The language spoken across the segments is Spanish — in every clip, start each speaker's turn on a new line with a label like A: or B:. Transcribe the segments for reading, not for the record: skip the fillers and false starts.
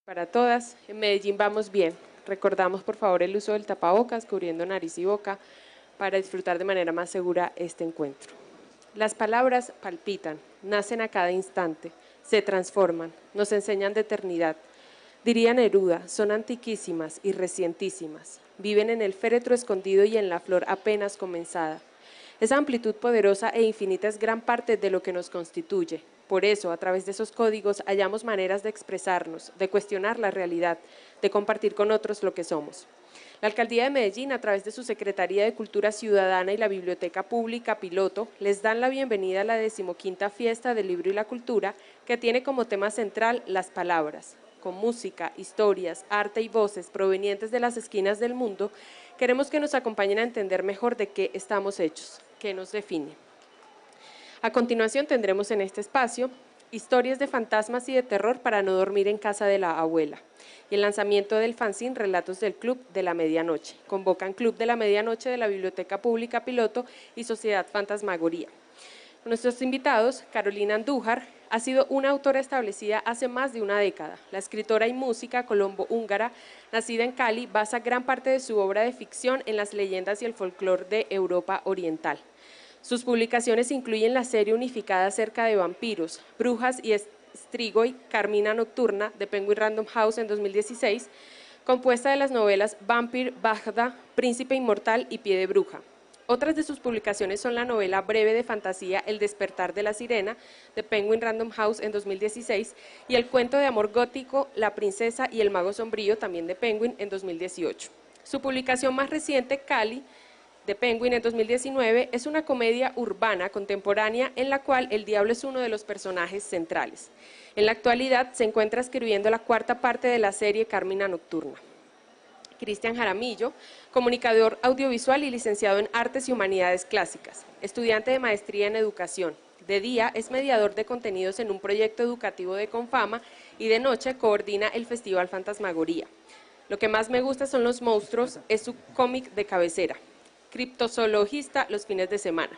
A: Para todas, en Medellín vamos bien. Recordamos por favor el uso del tapabocas, cubriendo nariz y boca, para disfrutar de manera más segura este encuentro. Las palabras palpitan, nacen a cada instante, se transforman, nos enseñan de eternidad. Diría Neruda, son antiquísimas y recientísimas, viven en el féretro escondido y en la flor apenas comenzada. Esa amplitud poderosa e infinita es gran parte de lo que nos constituye. Por eso, a través de esos códigos, hallamos maneras de expresarnos, de cuestionar la realidad, de compartir con otros lo que somos. La Alcaldía de Medellín, a través de su Secretaría de Cultura Ciudadana y la Biblioteca Pública Piloto, les dan la bienvenida a la 15ª Fiesta del Libro y la Cultura, que tiene como tema central las palabras. Con música, historias, arte y voces provenientes de las esquinas del mundo, queremos que nos acompañen a entender mejor de qué estamos hechos, qué nos define. A continuación tendremos en este espacio historias de fantasmas y de terror para no dormir en casa de la abuela y el lanzamiento del fanzine Relatos del Club de la Medianoche. Convocan Club de la Medianoche de la Biblioteca Pública Piloto y Sociedad Fantasmagoría. Nuestros invitados, Carolina Andújar, ha sido una autora establecida hace más de una década. La escritora y música colombo-húngara, nacida en Cali, basa gran parte de su obra de ficción en las leyendas y el folclore de Europa Oriental. Sus publicaciones incluyen la serie unificada acerca de vampiros, brujas y Strigoi, Carmina Nocturna, de Penguin Random House en 2016, compuesta de las novelas Vampire, Bagda, Príncipe Inmortal y Pie de Bruja. Otras de sus publicaciones son la novela breve de fantasía El despertar de la sirena, de Penguin Random House en 2016, y el cuento de amor gótico La princesa y el mago sombrío, también de Penguin, en 2018. Su publicación más reciente, Cali, de Penguin en 2019, es una comedia urbana contemporánea en la cual el diablo es uno de los personajes centrales. En la actualidad se encuentra escribiendo la 4ª parte de la serie Carmina Nocturna. Cristian Jaramillo, comunicador audiovisual y licenciado en Artes y Humanidades Clásicas, estudiante de maestría en Educación. De día es mediador de contenidos en un proyecto educativo de Confama y de noche coordina el Festival Fantasmagoría. Lo que más me gusta son los monstruos, es su cómic de cabecera. Criptozoologista los fines de semana.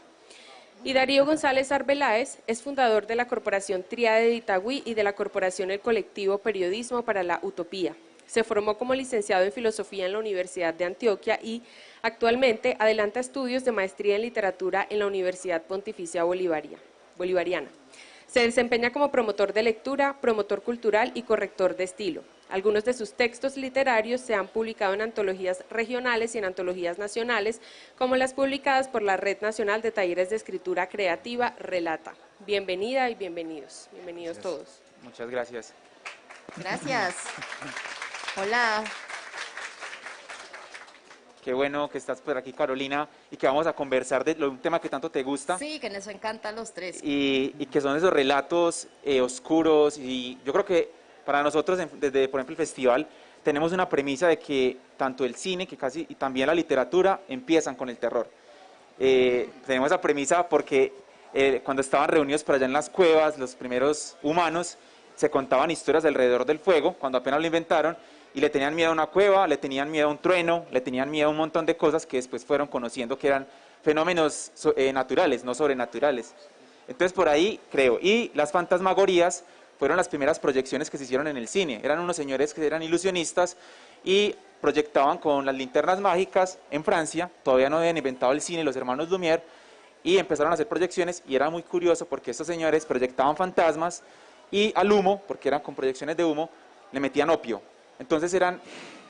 A: Y Darío González Arbeláez es fundador de la Corporación Tríade de Itagüí y de la Corporación El Colectivo Periodismo para la Utopía. Se formó como licenciado en Filosofía en la Universidad de Antioquia y actualmente adelanta estudios de maestría en Literatura en la Universidad Pontificia Bolivariana. Se desempeña como promotor de lectura, promotor cultural y corrector de estilo. Algunos de sus textos literarios se han publicado en antologías regionales y en antologías nacionales, como las publicadas por la Red Nacional de Talleres de Escritura Creativa, Relata. Bienvenida y bienvenidos. Bienvenidos todos.
B: Muchas gracias.
C: Gracias. Hola.
B: Qué bueno que estás por aquí, Carolina, y que vamos a conversar de un tema que tanto te gusta.
C: Sí, que nos encanta a los tres.
B: Y que son esos relatos oscuros, y yo creo que para nosotros, desde por ejemplo el festival, tenemos una premisa de que tanto el cine y también la literatura empiezan con el terror. Tenemos esa premisa porque cuando estaban reunidos por allá en las cuevas, los primeros humanos se contaban historias alrededor del fuego, cuando apenas lo inventaron, y le tenían miedo a una cueva, le tenían miedo a un trueno, le tenían miedo a un montón de cosas que después fueron conociendo que eran fenómenos naturales, no sobrenaturales. Entonces por ahí creo, y las fantasmagorías fueron las primeras proyecciones que se hicieron en el cine. Eran unos señores que eran ilusionistas y proyectaban con las linternas mágicas en Francia, todavía no habían inventado el cine los hermanos Lumière, y empezaron a hacer proyecciones, y era muy curioso porque estos señores proyectaban fantasmas y al humo, porque eran con proyecciones de humo, le metían opio. Entonces eran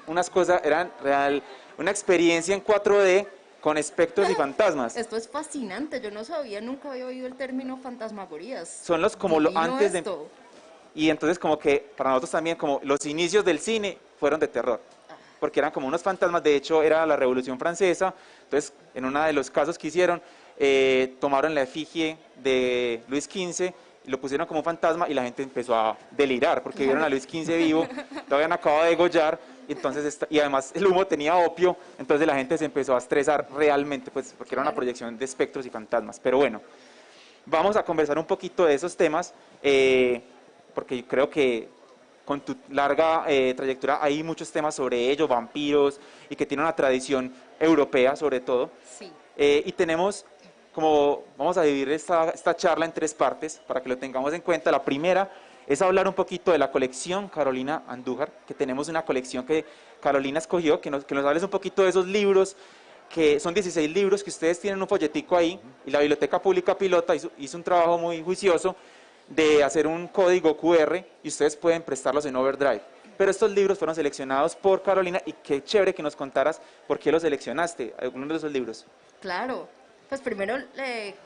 B: unas cosas, eran real, una experiencia en 4D con espectros y fantasmas.
C: Esto es fascinante, yo no sabía, nunca había oído el término fantasmagorías.
B: Son los como lo antes de...
C: Esto.
B: Y entonces como que para nosotros también como los inicios del cine fueron de terror, porque eran como unos fantasmas. De hecho era la Revolución Francesa, entonces en uno de los casos que hicieron, tomaron la efigie de Luis XV y lo pusieron como un fantasma y la gente empezó a delirar porque vieron a Luis XV vivo, lo habían acabado de degollar, y además el humo tenía opio, entonces la gente se empezó a estresar realmente, pues porque era una proyección de espectros y fantasmas. Pero bueno, vamos a conversar un poquito de esos temas, porque yo creo que con tu larga trayectoria hay muchos temas sobre ello, vampiros, y que tiene una tradición europea sobre todo.
C: Sí.
B: Y tenemos vamos a dividir esta charla en 3 partes para que lo tengamos en cuenta. La primera es hablar un poquito de la colección Carolina Andújar, que tenemos una colección que Carolina escogió, que nos hables un poquito de esos libros, que son 16 libros, que ustedes tienen un folletico ahí, y la Biblioteca Pública Pilota hizo un trabajo muy juicioso de hacer un código QR y ustedes pueden prestarlos en Overdrive. Pero estos libros fueron seleccionados por Carolina y qué chévere que nos contaras por qué los seleccionaste, algunos de esos libros.
C: Claro, pues primero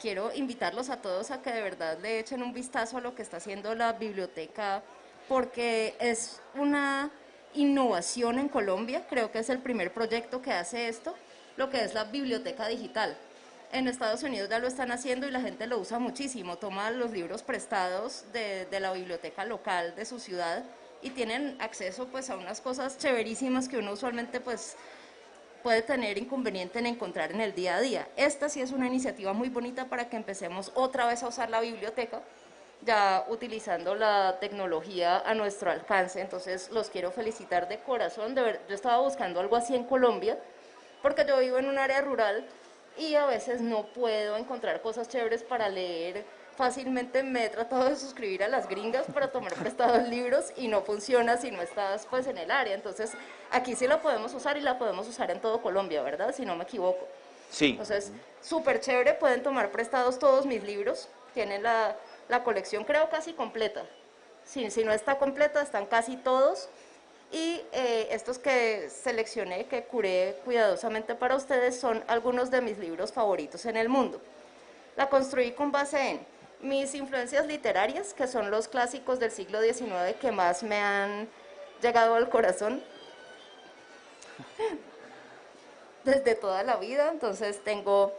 C: quiero invitarlos a todos a que de verdad le echen un vistazo a lo que está haciendo la biblioteca, porque es una innovación en Colombia, creo que es el primer proyecto que hace esto, lo que es la biblioteca digital. En Estados Unidos ya lo están haciendo y la gente lo usa muchísimo, toma los libros prestados de la biblioteca local de su ciudad y tienen acceso pues a unas cosas chéverísimas que uno usualmente pues puede tener inconveniente en encontrar en el día a día. Esta sí es una iniciativa muy bonita para que empecemos otra vez a usar la biblioteca, ya utilizando la tecnología a nuestro alcance. Entonces los quiero felicitar de corazón. Yo estaba buscando algo así en Colombia, porque yo vivo en un área rural y a veces no puedo encontrar cosas chéveres para leer fácilmente. Me he tratado de suscribir a las gringas para tomar prestados libros y no funciona si no estás pues en el área. Entonces aquí sí la podemos usar y la podemos usar en todo Colombia, ¿verdad? Si no me equivoco.
B: Sí.
C: Entonces, súper chévere, pueden tomar prestados todos mis libros, tienen la colección creo casi completa. Si no está completa, están casi todos. Y estos que seleccioné, que curé cuidadosamente para ustedes, son algunos de mis libros favoritos en el mundo. La construí con base en mis influencias literarias, que son los clásicos del siglo XIX que más me han llegado al corazón desde toda la vida. Entonces tengo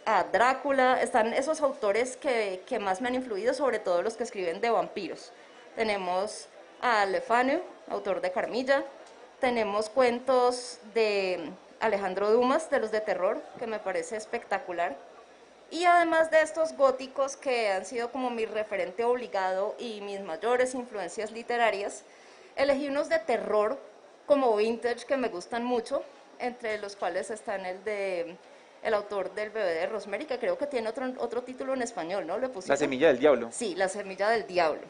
C: a Drácula, están esos autores que más me han influido, sobre todo los que escriben de vampiros. Tenemos a Le Fanu, autor de Carmilla. Tenemos cuentos de Alejandro Dumas, de los de terror, que me parece espectacular. Y además de estos góticos que han sido como mi referente obligado y mis mayores influencias literarias, elegí unos de terror como vintage que me gustan mucho, entre los cuales están el autor del Bebé de Rosemary, que creo que tiene otro título en español, ¿no?
B: La semilla del diablo.
C: Sí, La semilla del diablo.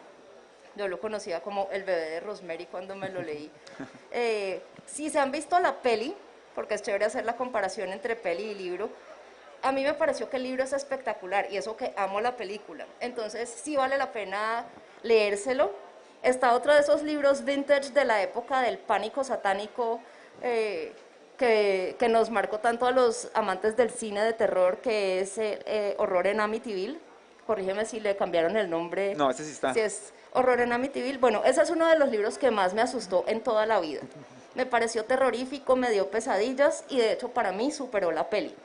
C: Yo lo conocía como El bebé de Rosemary cuando me lo leí. Si se han visto la peli, porque es chévere hacer la comparación entre peli y libro, a mí me pareció que el libro es espectacular y eso que amo la película. Entonces sí vale la pena leérselo. Está otro de esos libros vintage de la época del pánico satánico que nos marcó tanto a los amantes del cine de terror, que es Horror en Amityville. Corrígeme si le cambiaron el nombre.
B: No, ese sí está.
C: Si es Horror en Amityville. Bueno, ese es uno de los libros que más me asustó en toda la vida. Me pareció terrorífico, me dio pesadillas y de hecho para mí superó la peli.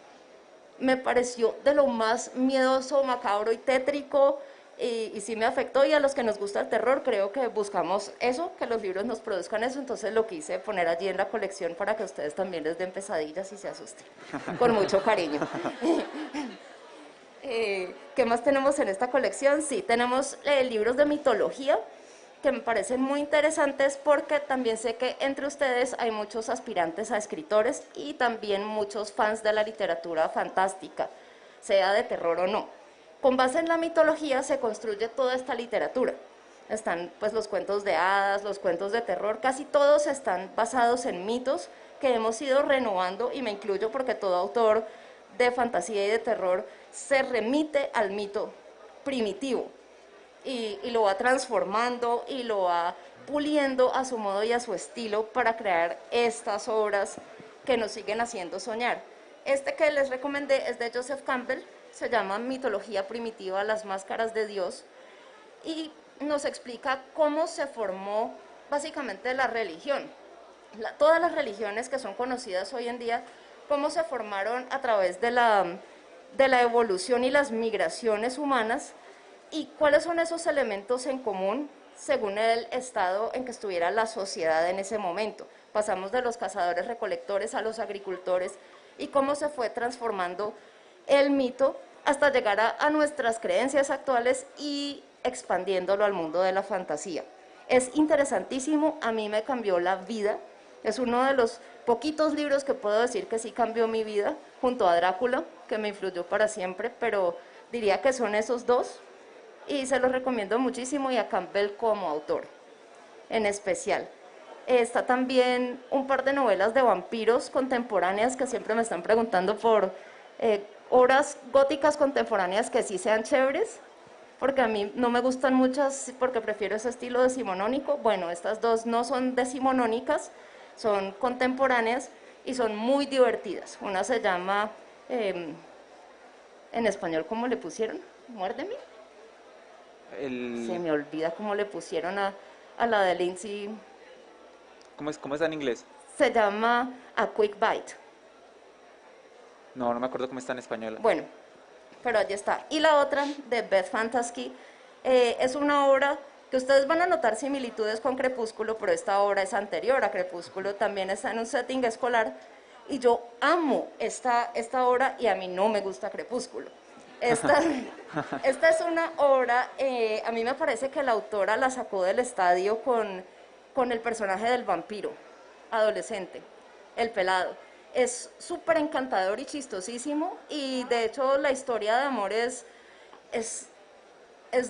C: Me pareció de lo más miedoso, macabro y tétrico y sí me afectó, y a los que nos gusta el terror creo que buscamos eso, que los libros nos produzcan eso. Entonces lo quise poner allí en la colección para que ustedes también les den pesadillas y se asusten, con mucho cariño. ¿Qué más tenemos en esta colección? Sí, tenemos libros de mitología que me parecen muy interesantes, porque también sé que entre ustedes hay muchos aspirantes a escritores y también muchos fans de la literatura fantástica, sea de terror o no. Con base en la mitología se construye toda esta literatura. Están pues los cuentos de hadas, los cuentos de terror, casi todos están basados en mitos que hemos ido renovando, y me incluyo porque todo autor de fantasía y de terror se remite al mito primitivo y lo va transformando y lo va puliendo a su modo y a su estilo para crear estas obras que nos siguen haciendo soñar. Este que les recomendé es de Joseph Campbell, se llama Mitología primitiva, las máscaras de Dios, y nos explica cómo se formó básicamente la religión. Todas las religiones que son conocidas hoy en día, cómo se formaron a través de la evolución y las migraciones humanas, y cuáles son esos elementos en común según el estado en que estuviera la sociedad en ese momento. Pasamos de los cazadores recolectores a los agricultores, y cómo se fue transformando el mito hasta llegar a nuestras creencias actuales y expandiéndolo al mundo de la fantasía. Es interesantísimo, a mí me cambió la vida, es uno de los poquitos libros que puedo decir que sí cambió mi vida, junto a Drácula, que me influyó para siempre, pero diría que son esos dos. y se los recomiendo muchísimo, y a Campbell como autor en especial. Está también un par de novelas de vampiros contemporáneas que siempre me están preguntando por obras góticas contemporáneas que sí sean chéveres, porque a mí no me gustan muchas porque prefiero ese estilo decimonónico. Bueno, estas dos no son decimonónicas, son contemporáneas y son muy divertidas. Una se llama, en español, ¿cómo le pusieron? Muérdeme. Se me olvida cómo le pusieron a la de Lindsay.
B: ¿Cómo está en inglés?
C: Se llama A Quick Bite.
B: No me acuerdo cómo está en español.
C: Bueno, pero allí está. Y la otra, de Beth Fantasky, es una obra que ustedes van a notar similitudes con Crepúsculo, pero esta obra es anterior a Crepúsculo, también está en un setting escolar, y yo amo esta obra, y a mí no me gusta Crepúsculo. Esta es una obra, a mí me parece que la autora la sacó del estadio con el personaje del vampiro adolescente, el pelado. Es súper encantador y chistosísimo, y de hecho la historia de amor es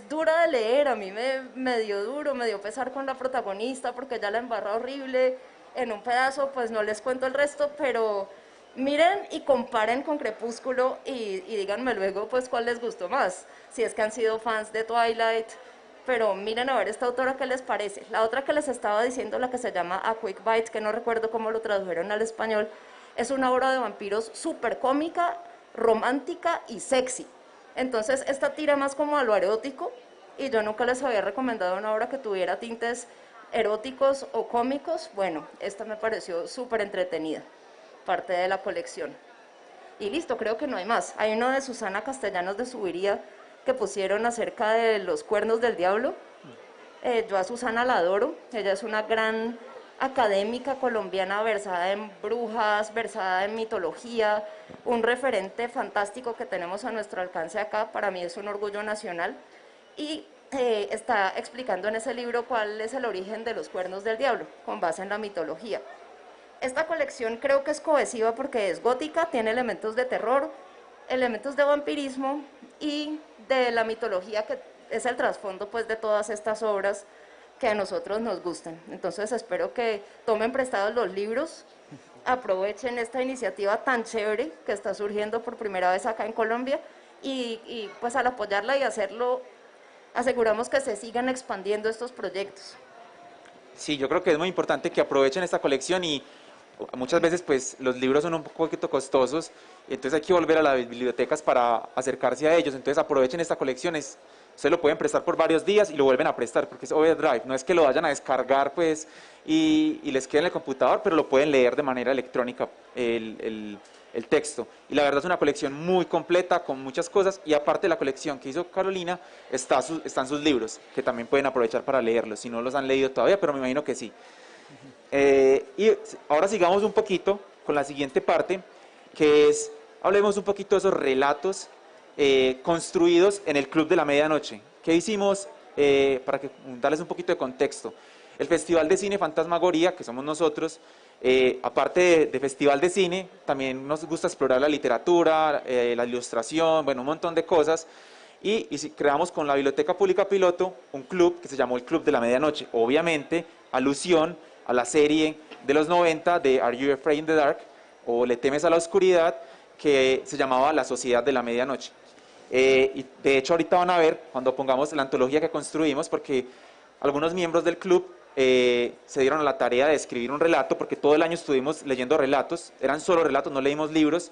C: dura de leer. A mí me dio duro, me dio pesar con la protagonista porque ella la embarra horrible en un pedazo, pues no les cuento el resto, pero miren y comparen con Crepúsculo y díganme luego pues cuál les gustó más, si es que han sido fans de Twilight, pero miren a ver esta autora qué les parece. La otra que les estaba diciendo, la que se llama A Quick Bite, que no recuerdo cómo lo tradujeron al español, es una obra de vampiros súper cómica, romántica y sexy. Entonces esta tira más como a lo erótico, y yo nunca les había recomendado una obra que tuviera tintes eróticos o cómicos. Bueno, esta me pareció súper entretenida, parte de la colección. Y listo, creo que no hay más. Hay uno de Susana Castellanos de Subiría que pusieron acerca de los cuernos del diablo. Yo a Susana la adoro, ella es una gran académica colombiana versada en brujas, versada en mitología, un referente fantástico que tenemos a nuestro alcance acá. Para mí es un orgullo nacional, y está explicando en ese libro cuál es el origen de los cuernos del diablo, con base en la mitología. Esta colección creo que es cohesiva porque es gótica, tiene elementos de terror, elementos de vampirismo y de la mitología, que es el trasfondo pues de todas estas obras que a nosotros nos gustan. Entonces espero que tomen prestados los libros, aprovechen esta iniciativa tan chévere que está surgiendo por primera vez acá en Colombia, y pues al apoyarla y hacerlo, aseguramos que se sigan expandiendo estos proyectos.
B: Sí, yo creo que es muy importante que aprovechen esta colección, y muchas veces pues los libros son un poquito costosos, entonces hay que volver a las bibliotecas para acercarse a ellos. Entonces aprovechen esta colección, ustedes lo pueden prestar por varios días y lo vuelven a prestar porque es overdrive, no es que lo vayan a descargar pues y les quede en el computador, pero lo pueden leer de manera electrónica el texto. Y la verdad es una colección muy completa con muchas cosas, y aparte de la colección que hizo Carolina están sus libros que también pueden aprovechar para leerlos si no los han leído todavía, pero me imagino que sí. Y ahora sigamos un poquito con la siguiente parte, que es, hablemos un poquito de esos relatos construidos en el Club de la Medianoche. ¿Qué hicimos? Para darles un poquito de contexto. El Festival de Cine Fantasmagoría, que somos nosotros, aparte de festival de cine, también nos gusta explorar la literatura, la ilustración, bueno, un montón de cosas. Y creamos con la Biblioteca Pública Piloto un club que se llamó el Club de la Medianoche. Obviamente, alusión a la serie de los 90 de Are You Afraid in the Dark? O ¿Le temes a la oscuridad?, que se llamaba La Sociedad de la Medianoche. Y de hecho ahorita van a ver cuando pongamos la antología que construimos, porque algunos miembros del club se dieron a la tarea de escribir un relato, porque todo el año estuvimos leyendo relatos, eran solo relatos, no leímos libros,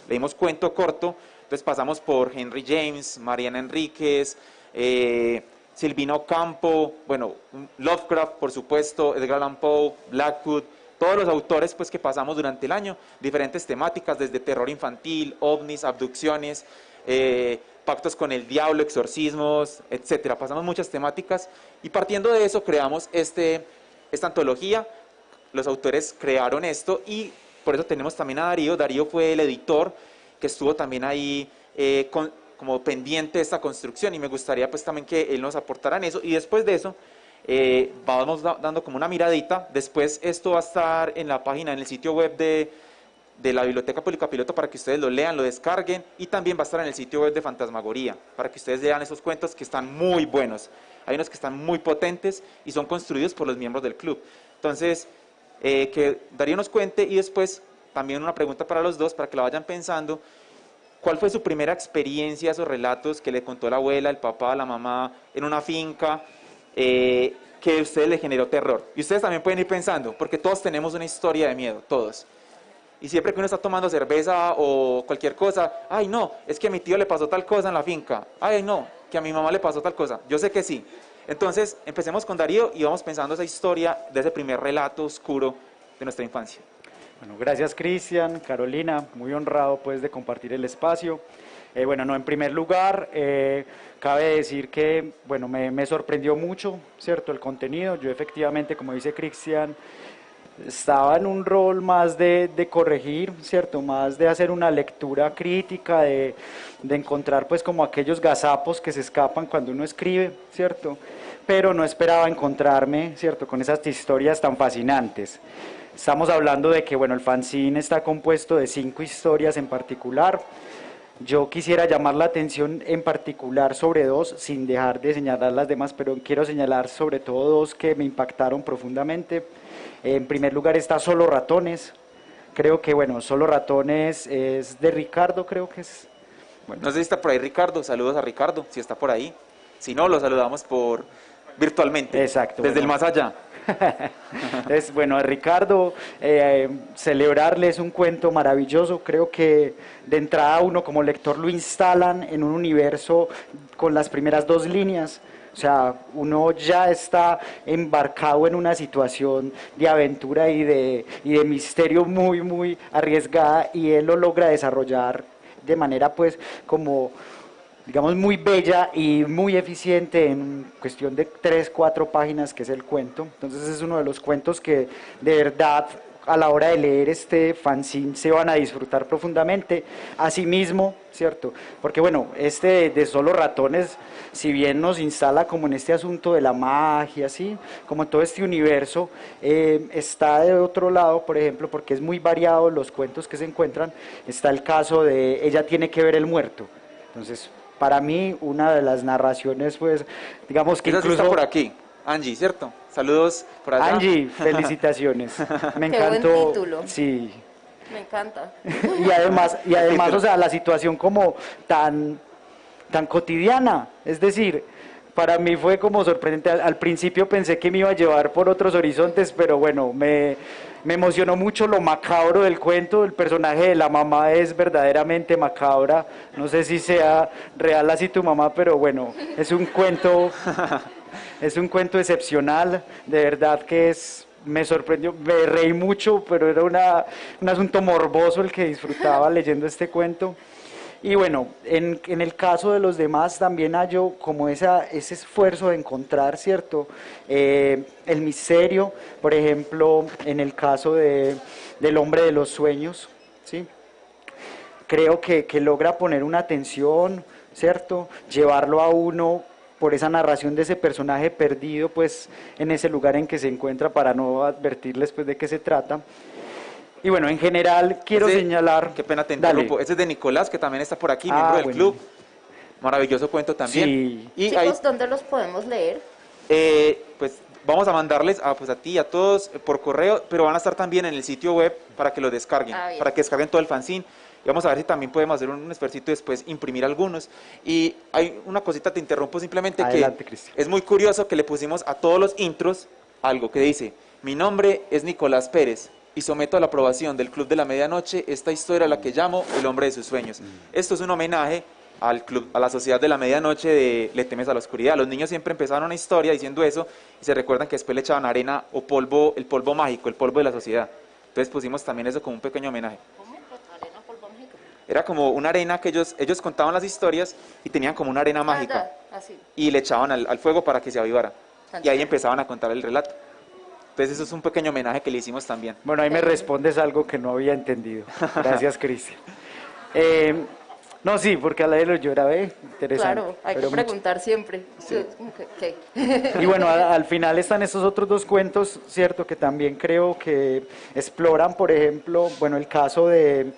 B: leímos cuento corto. Entonces pasamos por Henry James, Mariana Enríquez, Silvina Ocampo, bueno, Lovecraft, por supuesto, Edgar Allan Poe, Blackwood, todos los autores pues que pasamos durante el año, diferentes temáticas, desde terror infantil, ovnis, abducciones, pactos con el diablo, exorcismos, etcétera. Pasamos muchas temáticas, y partiendo de eso creamos esta antología. Los autores crearon esto, y por eso tenemos también a Darío. Darío fue el editor que estuvo también ahí como pendiente de esta construcción, y me gustaría pues también que él nos aportara en eso. Y después de eso vamos dando como una miradita. Después esto va a estar en la página, en el sitio web de la Biblioteca Pública Piloto para que ustedes lo lean, lo descarguen, y también va a estar en el sitio web de Fantasmagoría para que ustedes lean esos cuentos que están muy buenos. Hay unos que están muy potentes y son construidos por los miembros del club. Entonces, que Darío nos cuente, y después también una pregunta para los dos, para que la vayan pensando. ¿Cuál fue su primera experiencia, esos relatos que le contó la abuela, el papá, la mamá, en una finca, que a ustedes le generó terror? Y ustedes también pueden ir pensando, porque todos tenemos una historia de miedo, todos. Y siempre que uno está tomando cerveza o cualquier cosa, ay no, es que a mi tío le pasó tal cosa en la finca, ay no, que a mi mamá le pasó tal cosa, yo sé que sí. Entonces, empecemos con Darío y vamos pensando esa historia de ese primer relato oscuro de nuestra infancia.
D: Bueno, gracias Cristian, Carolina, muy honrado pues de compartir el espacio. Bueno, no, en primer lugar, cabe decir que, bueno, me sorprendió mucho, ¿cierto?, el contenido. Yo efectivamente, como dice Cristian, estaba en un rol más de corregir, ¿cierto?, más de hacer una lectura crítica, de encontrar pues como aquellos gazapos que se escapan cuando uno escribe, ¿cierto?, pero no esperaba encontrarme, ¿cierto?, con esas historias tan fascinantes. Estamos hablando de que, bueno, el fanzine está compuesto de 5 historias en particular. Yo quisiera llamar la atención en particular sobre 2, sin dejar de señalar las demás, pero quiero señalar sobre todo 2 que me impactaron profundamente. En primer lugar está Solo Ratones. Creo que, bueno, Solo Ratones es de Ricardo, creo que es. Bueno.
B: No sé si está por ahí Ricardo, saludos a Ricardo, si está por ahí. Si no, lo saludamos virtualmente.
D: Exacto.
B: Desde el más allá.
D: Es bueno, a Ricardo, celebrarle es un cuento maravilloso. Creo que de entrada uno como lector lo instalan en un universo con las primeras 2 líneas. O sea, uno ya está embarcado en una situación de aventura y de misterio muy, muy arriesgada, y él lo logra desarrollar de manera pues como, digamos, muy bella y muy eficiente en cuestión de 3, 4 páginas, que es el cuento. Entonces es uno de los cuentos que de verdad a la hora de leer este fanzine se van a disfrutar profundamente. Asimismo, ¿cierto? Porque bueno, este de Solo Ratones, si bien nos instala como en este asunto de la magia, ¿sí?, como en todo este universo, está de otro lado, por ejemplo, porque es muy variado los cuentos que se encuentran, está el caso de Ella tiene que ver el muerto. Entonces, para mí, una de las narraciones, pues, digamos que
B: esa
D: incluso...
B: sí está por aquí, Angie, ¿cierto? Saludos por allá.
D: Angie, felicitaciones. Me
C: Qué
D: encantó.
C: buen título.
D: Sí.
C: Me encanta.
D: Y además, o sea, la situación como tan cotidiana, es decir, para mí fue como sorprendente. Al principio pensé que me iba a llevar por otros horizontes, pero bueno, me emocionó mucho lo macabro del cuento. El personaje de la mamá es verdaderamente macabra. No sé si sea real así tu mamá, pero bueno, es un cuento excepcional, de verdad que me sorprendió, me reí mucho, pero era un asunto morboso el que disfrutaba leyendo este cuento. Y bueno, en el caso de los demás también hallo como ese esfuerzo de encontrar, ¿cierto?, el misterio. Por ejemplo, en el caso del hombre de los sueños, ¿sí?, creo que logra poner una atención, ¿cierto?, llevarlo a uno por esa narración de ese personaje perdido, pues, en ese lugar en que se encuentra, para no advertirles pues de qué se trata. Y bueno, en general quiero señalar...
B: Qué pena te interrumpo. Ese es de Nicolás, que también está por aquí, miembro del club. Maravilloso cuento también.
D: Sí.
B: Y
C: chicos,
B: ahí,
C: ¿dónde los podemos leer?
B: pues vamos a mandarles pues a ti y a todos por correo, pero van a estar también en el sitio web para que lo descarguen, para que descarguen todo el fanzine. Y vamos a ver si también podemos hacer un esfuercito después, imprimir algunos. Y hay una cosita, te interrumpo simplemente.
D: Adelante,
B: que
D: Cristian.
B: es muy curioso que le pusimos a todos los intros algo que dice: mi nombre es Nicolás Pérez y someto a la aprobación del Club de la Medianoche esta historia a la que llamo El hombre de sus sueños. Esto es un homenaje al club, a la Sociedad de la Medianoche de Le temes a la oscuridad. Los niños siempre empezaron una historia diciendo eso y se recuerdan que después le echaban arena o polvo, el polvo mágico, el polvo de la sociedad. Entonces pusimos también eso como un pequeño homenaje.
C: ¿Arena, polvo mágico?
B: Era como una arena que ellos contaban las historias y tenían como una arena mágica.
C: Ya, así.
B: Y le echaban al fuego para que se avivara. Y ahí empezaban a contar el relato. Entonces eso es un pequeño homenaje que le hicimos también.
D: Bueno, ahí me respondes algo que no había entendido. Gracias, Cristian. No, sí, porque a la de los yo era interesante.
C: Claro, hay que
D: pero
C: preguntar siempre. ¿Qué?
D: Y bueno, al final están estos otros dos cuentos, ¿cierto? Que también creo que exploran, por ejemplo, bueno, el caso de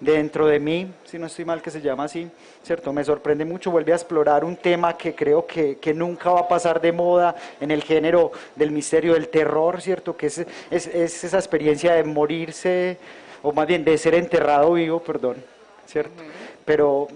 D: Dentro de mí, si no estoy mal que se llama así, ¿cierto? Me sorprende mucho, vuelve a explorar un tema que creo que nunca va a pasar de moda en el género del misterio, del terror, ¿cierto? Que es esa experiencia de morirse, o más bien de ser enterrado vivo, perdón, ¿cierto? Pero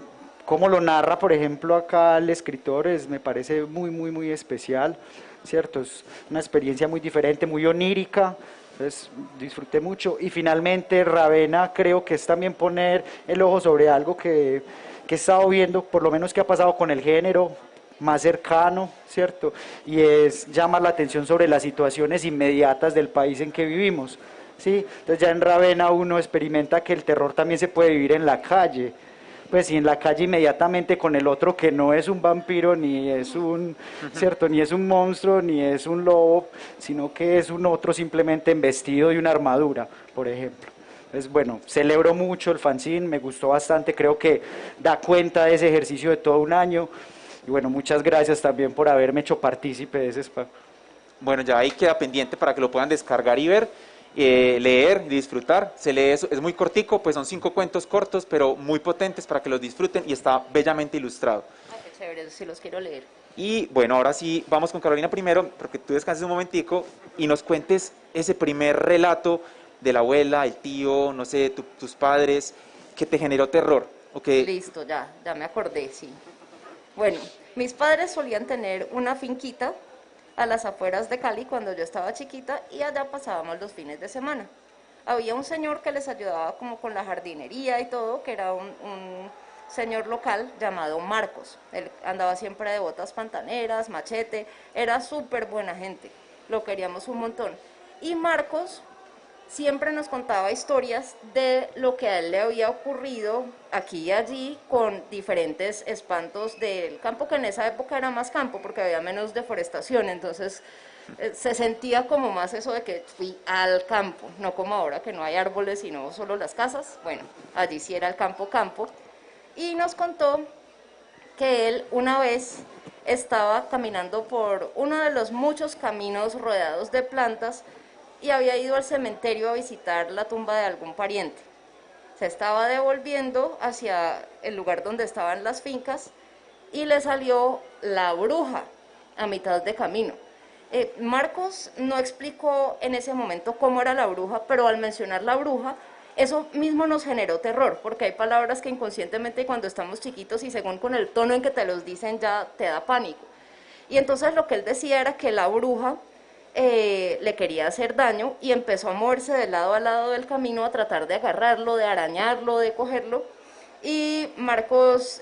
D: cómo lo narra, por ejemplo, acá el escritor, me parece muy, muy, muy especial, ¿cierto? Es una experiencia muy diferente, muy onírica, entonces disfruté mucho. Y finalmente Ravena creo que es también poner el ojo sobre algo que he estado viendo, por lo menos que ha pasado con el género más cercano, ¿cierto? Y es llamar la atención sobre las situaciones inmediatas del país en que vivimos, ¿sí? Entonces ya en Ravena uno experimenta que el terror también se puede vivir en la calle, pues y en la calle inmediatamente con el otro que no es un vampiro, ni es un, ¿cierto? Ni es un monstruo, ni es un lobo, sino que es un otro simplemente en vestido y una armadura, por ejemplo. Entonces, bueno, celebro mucho el fanzine, me gustó bastante, creo que da cuenta de ese ejercicio de todo un año. Y bueno, muchas gracias también por haberme hecho partícipe de ese espacio.
B: Bueno, ya ahí queda pendiente para que lo puedan descargar y ver, leer y disfrutar. Se lee eso, es muy cortico, pues son 5 cuentos cortos, pero muy potentes para que los disfruten y está bellamente ilustrado.
C: Ay, qué chévere, sí los quiero leer.
B: Y bueno, ahora sí, vamos con Carolina primero, porque tú descanses un momentico y nos cuentes ese primer relato de la abuela, el tío, no sé, tus padres, que te generó terror. ¿O que
C: Listo, ya me acordé, sí. Bueno, mis padres solían tener una finquita a las afueras de Cali cuando yo estaba chiquita y allá pasábamos los fines de semana. Había un señor que les ayudaba como con la jardinería y todo, que era un señor local llamado Marcos. Él andaba siempre de botas pantaneras, machete, era súper buena gente, lo queríamos un montón. Y Marcos siempre nos contaba historias de lo que a él le había ocurrido aquí y allí con diferentes espantos del campo, que en esa época era más campo porque había menos deforestación, entonces se sentía como más eso de que fui al campo, no como ahora que no hay árboles sino solo las casas. Bueno, allí sí era el campo, y nos contó que él una vez estaba caminando por uno de los muchos caminos rodeados de plantas y había ido al cementerio a visitar la tumba de algún pariente. Se estaba devolviendo hacia el lugar donde estaban las fincas y le salió la bruja a mitad de camino. Marcos no explicó en ese momento cómo era la bruja, pero al mencionar la bruja, eso mismo nos generó terror, porque hay palabras que inconscientemente cuando estamos chiquitos y según con el tono en que te los dicen ya te da pánico. Y entonces lo que él decía era que la bruja le quería hacer daño y empezó a moverse de lado a lado del camino a tratar de agarrarlo, de arañarlo, de cogerlo. Y Marcos,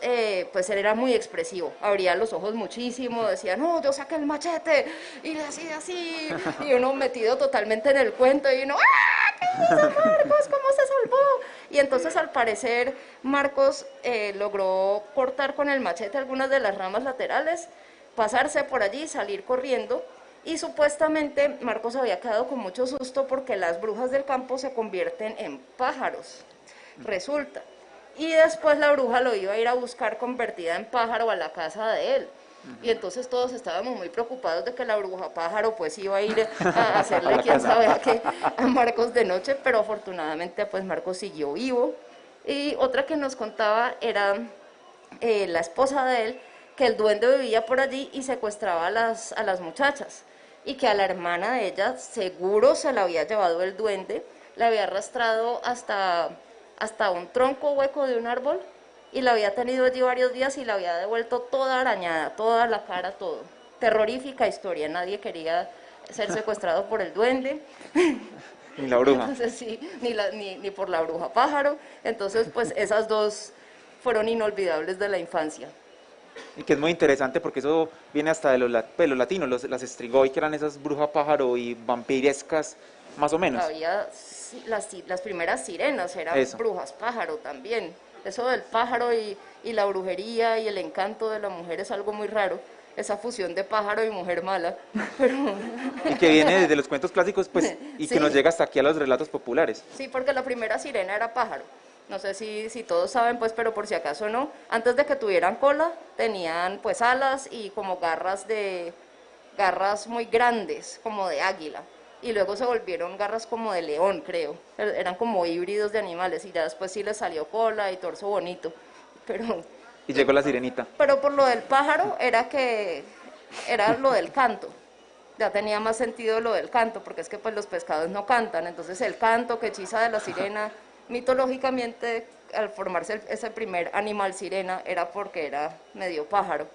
C: pues él era muy expresivo, abría los ojos muchísimo, decía, no, yo saqué el machete, y le hacía así, y uno metido totalmente en el cuento, y uno, ¡ah! ¿Qué hizo Marcos? ¿Cómo se salvó? Y entonces al parecer Marcos logró cortar con el machete algunas de las ramas laterales, pasarse por allí, salir corriendo. Y supuestamente Marcos había quedado con mucho susto porque las brujas del campo se convierten en pájaros, resulta. Y después la bruja lo iba a ir a buscar convertida en pájaro a la casa de él. Y entonces todos estábamos muy preocupados de que la bruja pájaro pues iba a ir a hacerle quién sabe a qué a Marcos de noche, pero afortunadamente pues Marcos siguió vivo. Y otra que nos contaba era la esposa de él, que el duende vivía por allí y secuestraba a las muchachas. Y que a la hermana de ella seguro se la había llevado el duende, la había arrastrado hasta un tronco hueco de un árbol y la había tenido allí varios días y la había devuelto toda arañada, toda la cara, todo. Terrorífica historia, nadie quería ser secuestrado por el duende.
B: Ni la bruja.
C: Entonces sí, ni por la bruja pájaro. Entonces pues esas dos fueron inolvidables de la infancia.
B: Y que es muy interesante porque eso viene hasta de los latinos, las Strigoi, que eran esas brujas pájaro y vampirescas, más o menos.
C: Había las primeras sirenas, eran
B: Eso.
C: brujas pájaro también. Eso del pájaro y la brujería y el encanto de la mujer es algo muy raro. Esa fusión de pájaro y mujer mala. Pero...
B: Y que viene desde los cuentos clásicos, pues, y
C: Sí.
B: que nos llega hasta aquí a los relatos populares.
C: Sí, porque la primera sirena era pájaro. No sé si todos saben, pues, pero por si acaso no. Antes de que tuvieran cola, tenían pues alas y como garras muy grandes, como de águila. Y luego se volvieron garras como de león, creo. Eran como híbridos de animales y ya después sí les salió cola y torso bonito. Pero,
B: Y llegó la sirenita.
C: pero por lo del pájaro era lo del canto. Ya tenía más sentido lo del canto, porque es que pues los pescados no cantan. Entonces el canto que hechiza de la sirena, mitológicamente, al formarse ese primer animal sirena, era porque era medio pájaro.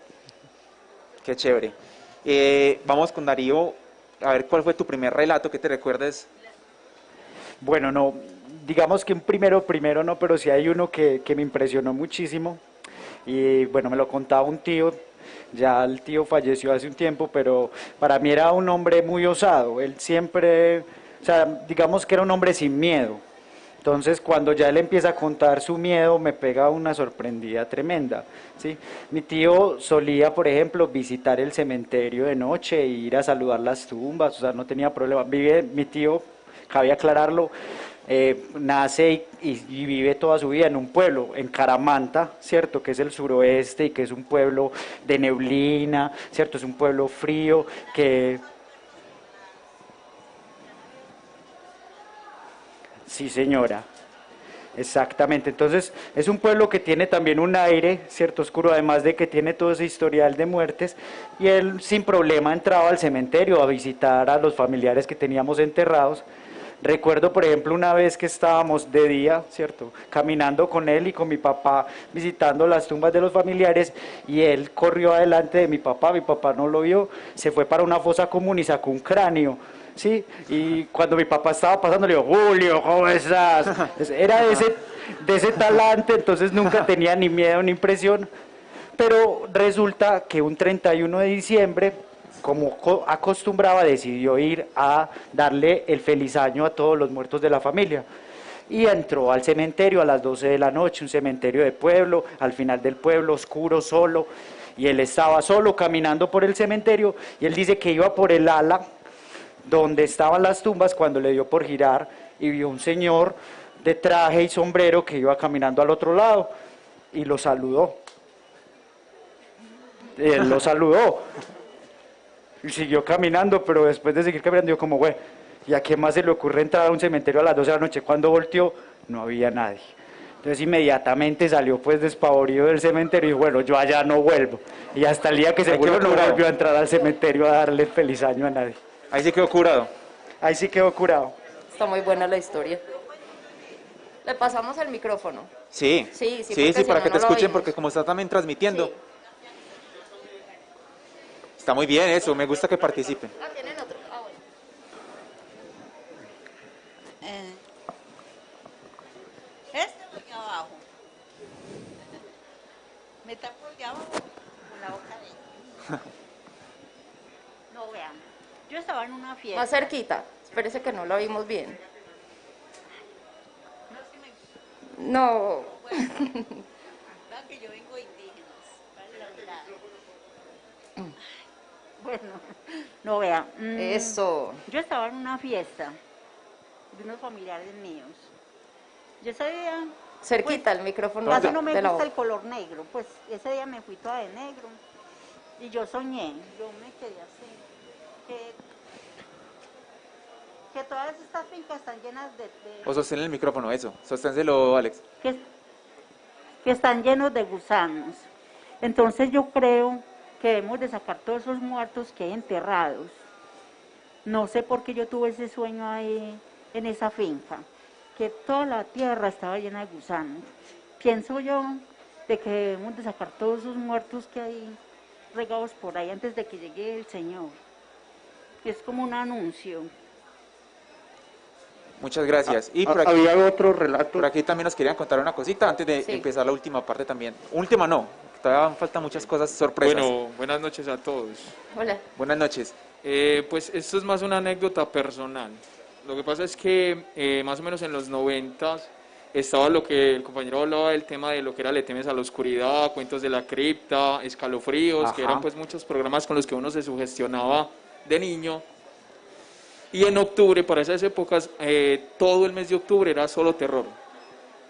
B: Qué chévere. Vamos con Darío, a ver cuál fue tu primer relato que te recuerdes.
D: Bueno, no, digamos que un primero no, pero sí hay uno que me impresionó muchísimo. Y bueno, me lo contaba un tío, ya el tío falleció hace un tiempo, pero para mí era un hombre muy osado. Él siempre, o sea, digamos que era un hombre sin miedo. Entonces, cuando ya él empieza a contar su miedo, me pega una sorprendida tremenda, ¿sí? Mi tío solía, por ejemplo, visitar el cementerio de noche e ir a saludar las tumbas, o sea, no tenía problema. Mi tío, cabe aclararlo, nace y vive toda su vida en un pueblo, en Caramanta, ¿cierto? Que es el suroeste y que es un pueblo de neblina, ¿cierto? Es un pueblo frío que... Sí, señora. Exactamente, entonces es un pueblo que tiene también un aire, cierto, oscuro, además de que tiene todo ese historial de muertes, y él sin problema entraba al cementerio a visitar a los familiares que teníamos enterrados. Recuerdo, por ejemplo, una vez que estábamos de día, cierto, caminando con él y con mi papá, visitando las tumbas de los familiares, y él corrió adelante de mi papá no lo vio, se fue para una fosa común y sacó un cráneo. Sí, y cuando mi papá estaba pasando le digo, Julio, ¿cómo estás? Era de ese talante, entonces nunca tenía ni miedo ni impresión, pero resulta que un 31 de diciembre, como acostumbraba, decidió ir a darle el feliz año a todos los muertos de la familia. Y entró al cementerio a las 12 de la noche, un cementerio de pueblo, al final del pueblo, oscuro, solo, y él estaba solo caminando por el cementerio, y él dice que iba por el ala donde estaban las tumbas cuando le dio por girar y vio un señor de traje y sombrero que iba caminando al otro lado y lo saludó. Él lo saludó y siguió caminando, pero después de seguir caminando, yo como, güey, ¿y a qué más se le ocurre entrar a un cementerio a las 12 de la noche? Cuando volteó, no había nadie. Entonces inmediatamente salió pues despavorido del cementerio y dijo, bueno, yo allá no vuelvo. Y hasta el día que se murió no volvió a entrar al cementerio a darle feliz año a nadie.
B: Ahí sí quedó curado.
D: Ahí sí quedó curado.
C: Está muy buena la historia. Le pasamos el micrófono.
B: Sí,
C: Sí,
B: para
C: si
B: que
C: no,
B: te
C: no lo
B: escuchen,
C: oímos.
B: porque como está también transmitiendo.
C: Sí.
B: Está muy bien eso, me gusta que participen.
C: Ah, tienen otro. Ah, bueno.
E: Este es de abajo. Me tapo de abajo con la boca adentro. No, vean. Yo estaba en una fiesta.
C: Más cerquita. Espérese que no lo oímos bien.
E: No es que me...
C: No.
E: Vean que yo vengo de indígenas. Vale la verdad. Bueno, no vean.
C: Eso.
E: Yo estaba en una fiesta de unos familiares míos. Yo ese día,
C: Cerquita el micrófono
E: casi no me
C: de la
E: gusta el
C: boca.
E: color negro, pues ese día me fui toda de negro y yo soñé, yo me quedé así, que todas estas fincas están llenas
B: O sostén el micrófono, eso. Sosténselo, Alex.
E: que, que están llenos de gusanos. Entonces yo creo que debemos de sacar todos esos muertos que hay enterrados. No sé por qué yo tuve ese sueño ahí en esa finca, que toda la tierra estaba llena de gusanos. Pienso yo de que debemos de sacar todos esos muertos que hay regados por ahí antes de que llegue el Señor. Es como un anuncio.
B: Muchas gracias. Y por aquí,
F: Había otro relato.
B: por aquí también nos querían contar una cosita antes de
C: Sí.
B: empezar la última parte también. Última no, todavía faltan muchas cosas sorpresas.
F: Bueno, buenas noches a todos.
C: Hola.
B: Buenas noches.
F: Pues esto es más una anécdota personal. Lo que pasa es que más o menos en los 90 estaba lo que el compañero hablaba del tema de lo que era Le temes a la oscuridad, Cuentos de la cripta, Escalofríos, que
D: Ajá.
F: eran pues muchos programas con los que uno se sugestionaba de niño. Y en octubre, para esas épocas, todo el mes de octubre era solo terror.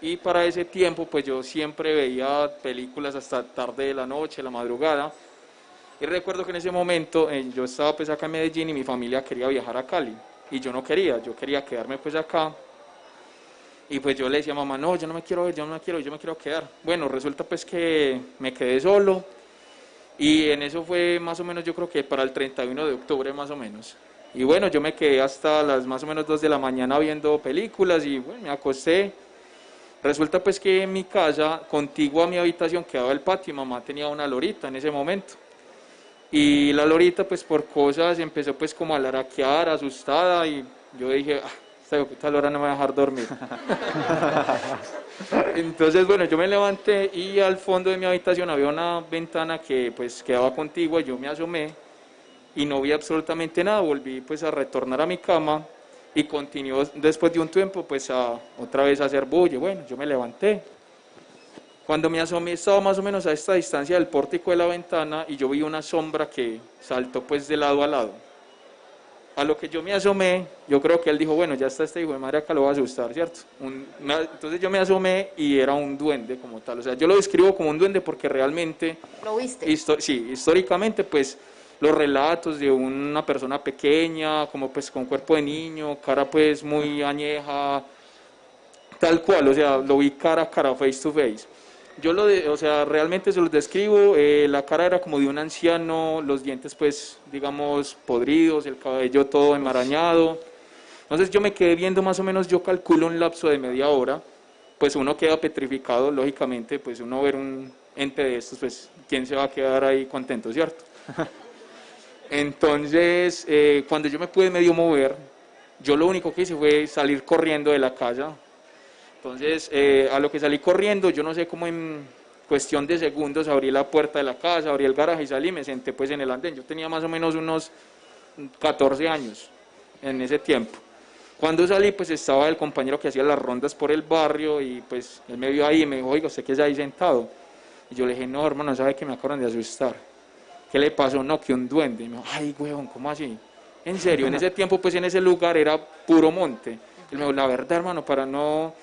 F: Y para ese tiempo, pues yo siempre veía películas hasta tarde de la noche, la madrugada. Y recuerdo que en ese momento yo estaba pues acá en Medellín y mi familia quería viajar a Cali. Y yo no quería, yo quería quedarme pues acá. Y pues yo le decía a mamá, no, yo no me quiero ir, yo me quiero quedar. Bueno, resulta pues que me quedé solo. Y en eso fue más o menos, yo creo que para el 31 de octubre más o menos. Y bueno, yo me quedé hasta las más o menos 2 de la mañana viendo películas y bueno, me acosté. Resulta pues que en mi casa, contigua a mi habitación, quedaba el patio y mamá tenía una lorita en ese momento. Y la lorita pues por cosas empezó pues como a laraquear, asustada y yo dije, esta lora no me va a dejar dormir. Entonces bueno, yo me levanté y al fondo de mi habitación había una ventana que pues quedaba contigua y yo me asomé y no vi absolutamente nada, volví pues a retornar a mi cama y continuó después de un tiempo pues otra vez a hacer bulla. Bueno, yo me levanté. Cuando me asomé estaba más o menos a esta distancia del pórtico de la ventana y yo vi una sombra que saltó pues de lado a lado. A lo que yo me asomé, yo creo que él dijo, bueno, ya está este hijo de madre acá, lo va a asustar, ¿cierto? Entonces yo me asomé y era un duende como tal. O sea, yo lo describo como un duende porque realmente...
C: ¿Lo viste?
F: Sí, históricamente pues los relatos de una persona pequeña, como pues con cuerpo de niño, cara pues muy añeja, tal cual, o sea, lo vi cara a cara, face to face. O sea, realmente se los describo, la cara era como de un anciano, los dientes pues, digamos, podridos, el cabello todo enmarañado. Entonces yo me quedé viendo más o menos, yo calculo un lapso de media hora, pues uno queda petrificado, lógicamente, pues uno ver un ente de estos, pues, ¿quién se va a quedar ahí contento, cierto? Entonces, cuando yo me pude medio mover, yo lo único que hice fue salir corriendo de la casa. Entonces, a lo que salí corriendo, yo no sé cómo en cuestión de segundos abrí la puerta de la casa, abrí el garaje y salí y me senté pues en el andén. Yo tenía más o menos unos 14 años en ese tiempo. Cuando salí, pues estaba el compañero que hacía las rondas por el barrio y pues él me vio ahí y me dijo, oiga, ¿usted qué está ahí sentado? Y yo le dije, no, hermano, ¿sabe que me acaban de asustar? ¿Qué le pasó? No, que un duende. Y me dijo, ay, huevón, ¿cómo así? En serio, en ese tiempo, pues en ese lugar era puro monte. Y me dijo, la verdad, hermano, para no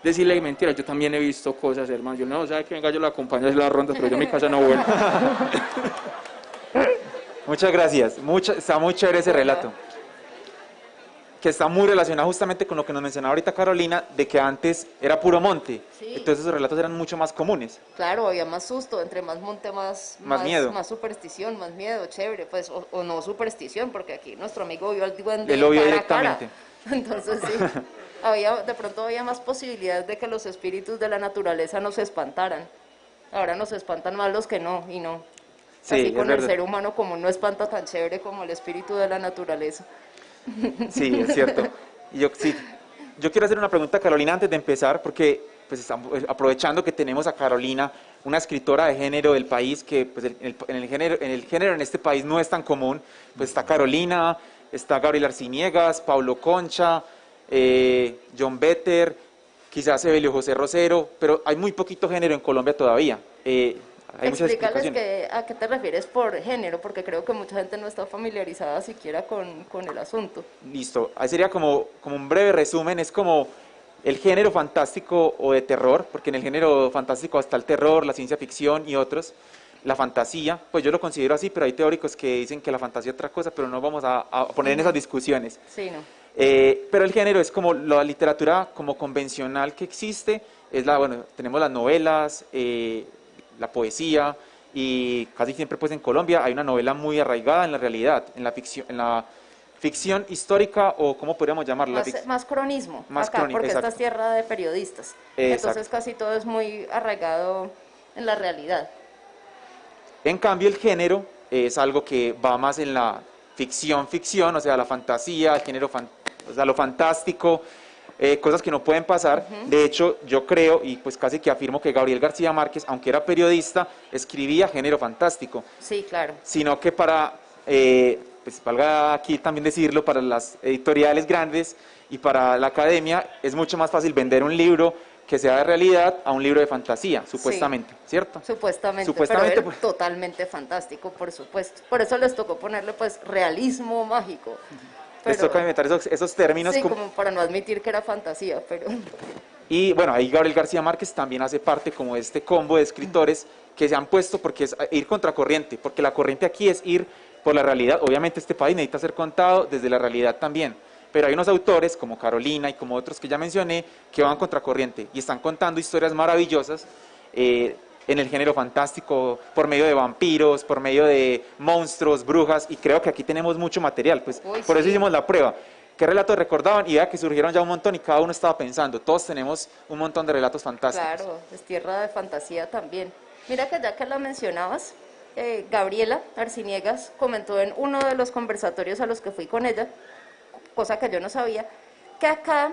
F: decirle mentira, yo también he visto cosas, hermano. Yo no, ¿sabe que venga, yo lo acompaño a hacer las rondas, pero yo a mi casa no vuelvo.
B: Muchas gracias. Está muy chévere ese relato, que está muy relacionado justamente con lo que nos mencionaba ahorita Carolina, de que antes era puro monte,
C: Sí.
B: entonces esos relatos eran mucho más comunes.
C: Claro, había más susto, entre más monte,
B: Más miedo.
C: más superstición, más miedo, chévere, pues, o no superstición, porque aquí nuestro amigo vio al duende
B: Él lo vio
C: cara a cara.
B: directamente.
C: Entonces sí, de pronto había más posibilidades de que los espíritus de la naturaleza nos espantaran. Ahora nos espantan más los que no, y no.
B: Sí,
C: Así
B: es
C: con el
B: verdad.
C: ser humano como no espanta tan chévere como el espíritu de la naturaleza.
B: Sí, es cierto. Y yo quiero hacer una pregunta a Carolina antes de empezar, porque pues aprovechando que tenemos a Carolina, una escritora de género del país, que pues, en el género en este país no es tan común, pues está Carolina, está Gabriel Arciniegas, Paulo Concha, John Better, quizás Evelio José Rosero, pero hay muy poquito género en Colombia todavía. Hay muchas
C: Explícales
B: explicaciones.
C: a qué te refieres por género, porque creo que mucha gente no está familiarizada siquiera con el asunto.
B: Listo, ahí sería como un breve resumen, es como el género fantástico o de terror, porque en el género fantástico está el terror, la ciencia ficción y otros. La fantasía, pues yo lo considero así, pero hay teóricos que dicen que la fantasía es otra cosa, pero no vamos a poner en esas discusiones.
C: Sí, no.
B: Pero el género es como la literatura como convencional que existe, bueno, tenemos las novelas, la poesía, y casi siempre pues en Colombia hay una novela muy arraigada en la realidad, en la ficción histórica, o ¿cómo podríamos llamarla?
C: Más cronismo,
B: Más
C: acá,
B: crónica,
C: porque esta
B: exacto.
C: es tierra de periodistas.
B: Exacto.
C: Entonces casi todo es muy arraigado en la realidad.
B: En cambio, el género es algo que va más en la ficción, o sea, la fantasía, el género, o sea, lo fantástico, cosas que no pueden pasar. De hecho, yo creo, y pues casi que afirmo, que Gabriel García Márquez, aunque era periodista, escribía género fantástico,
C: Sí, claro.
B: sino que pues valga aquí también decirlo, para las editoriales grandes y para la academia, es mucho más fácil vender un libro que sea de realidad a un libro de fantasía, supuestamente, ¿cierto?
C: Supuestamente,
B: Supuestamente,
C: pero
B: pues.
C: él totalmente fantástico, por supuesto. Por eso les tocó ponerle pues realismo mágico.
B: Les toca inventar esos términos
C: sí, como para no admitir que era fantasía, pero
B: Y bueno, ahí Gabriel García Márquez también hace parte como de este combo de escritores que se han puesto porque es ir contracorriente, porque la corriente aquí es ir por la realidad. Obviamente este país necesita ser contado desde la realidad también, pero hay unos autores como Carolina y como otros que ya mencioné que van contracorriente y están contando historias maravillosas en el género fantástico, por medio de vampiros, por medio de monstruos, brujas, y creo que aquí tenemos mucho material, pues
C: Uy,
B: por eso
C: sí.
B: hicimos la prueba. ¿Qué relatos recordaban? Y vea que surgieron ya un montón y cada uno estaba pensando, todos tenemos un montón de relatos fantásticos.
C: Claro, es tierra de fantasía también. Mira que ya que la mencionabas, Gabriela Arciniegas comentó en uno de los conversatorios a los que fui con ella, cosa que yo no sabía, que acá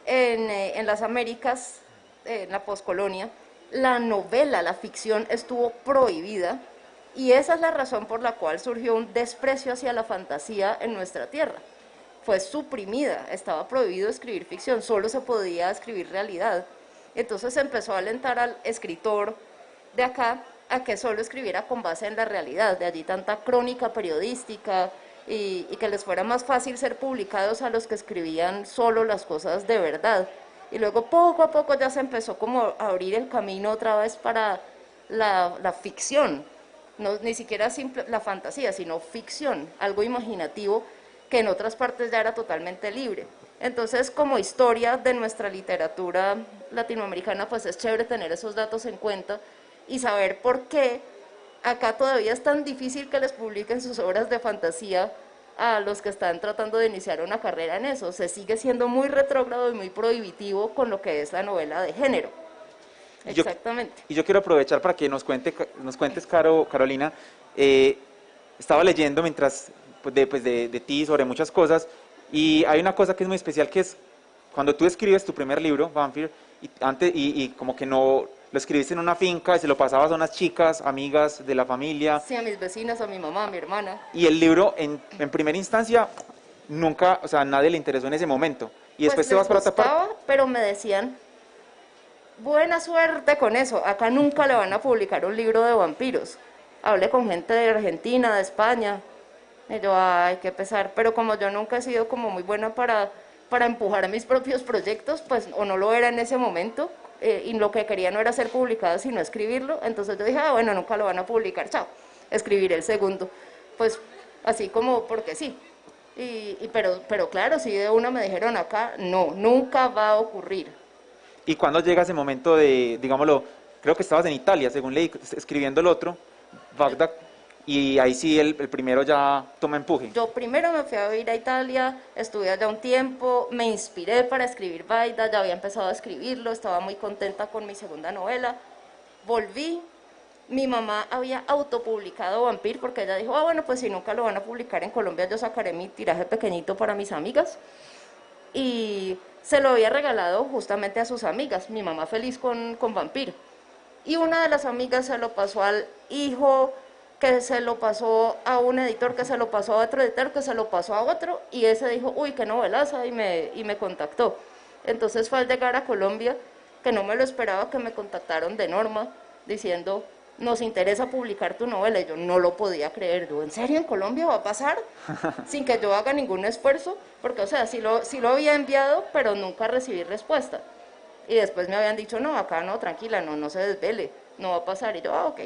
C: en las Américas, en la poscolonia, la novela, la ficción estuvo prohibida y esa es la razón por la cual surgió un desprecio hacia la fantasía en nuestra tierra. Fue suprimida, estaba prohibido escribir ficción, solo se podía escribir realidad. Entonces se empezó a alentar al escritor de acá a que solo escribiera con base en la realidad, de allí tanta crónica periodística y que les fuera más fácil ser publicados a los que escribían solo las cosas de verdad. Y luego poco a poco ya se empezó como a abrir el camino otra vez para la ficción, no, ni siquiera simple, la fantasía, sino ficción, algo imaginativo que en otras partes ya era totalmente libre. Entonces, como historia de nuestra literatura latinoamericana, pues es chévere tener esos datos en cuenta y saber por qué acá todavía es tan difícil que les publiquen sus obras de fantasía a los que están tratando de iniciar una carrera en eso. Se sigue siendo muy retrógrado y muy prohibitivo con lo que es la novela de género. Exactamente.
B: Y yo quiero aprovechar para que nos cuentes, Carolina, estaba leyendo mientras de ti sobre muchas cosas, y hay una cosa que es muy especial, que es cuando tú escribes tu primer libro, Vampire, y como que no lo escribiste en una finca y se lo pasabas a unas chicas, amigas de la familia.
C: Sí, a mis vecinas, a mi mamá, a mi hermana.
B: Y el libro, en primera instancia, nunca, o sea, nadie le interesó en ese momento. Y después
C: Pues
B: te vas para
C: les
B: otra parte.
C: gustaba, pero me decían, buena suerte con eso, acá nunca le van a publicar un libro de vampiros. Hablé con gente de Argentina, de España, y yo, ay, qué pesar, pero como yo nunca he sido como muy buena para empujar mis propios proyectos, pues o no lo era en ese momento, y lo que quería no era ser publicado, sino escribirlo, entonces yo dije, ah, bueno, nunca lo van a publicar, chao, escribiré el segundo, pues así como porque sí, pero claro, si de una me dijeron acá, no, nunca va a ocurrir.
B: Y cuando llega ese momento de, digámoslo, creo que estabas en Italia, según leí, escribiendo el otro, Bagdad, y ahí sí el primero ya toma empuje.
C: Yo primero me fui a vivir a Italia, estuve allá un tiempo, me inspiré para escribir Baida, ya había empezado a escribirlo, estaba muy contenta con mi segunda novela, volví, mi mamá había autopublicado Vampir porque ella dijo, ah, bueno, pues si nunca lo van a publicar en Colombia, yo sacaré mi tiraje pequeñito para mis amigas, y se lo había regalado justamente a sus amigas, mi mamá feliz con Vampir, y una de las amigas se lo pasó al hijo, que se lo pasó a un editor, que se lo pasó a otro editor, que se lo pasó a otro, y ese dijo, uy, qué novelaza, y me contactó. Entonces fue al llegar a Colombia, que no me lo esperaba, que me contactaron de Norma, diciendo, nos interesa publicar tu novela, y yo no lo podía creer, yo, ¿en serio en Colombia va a pasar? Sin que yo haga ningún esfuerzo, porque, o sea, sí lo había enviado, pero nunca recibí respuesta. Y después me habían dicho, no, acá no, tranquila, no se desvele, no va a pasar, y yo, ah, ok.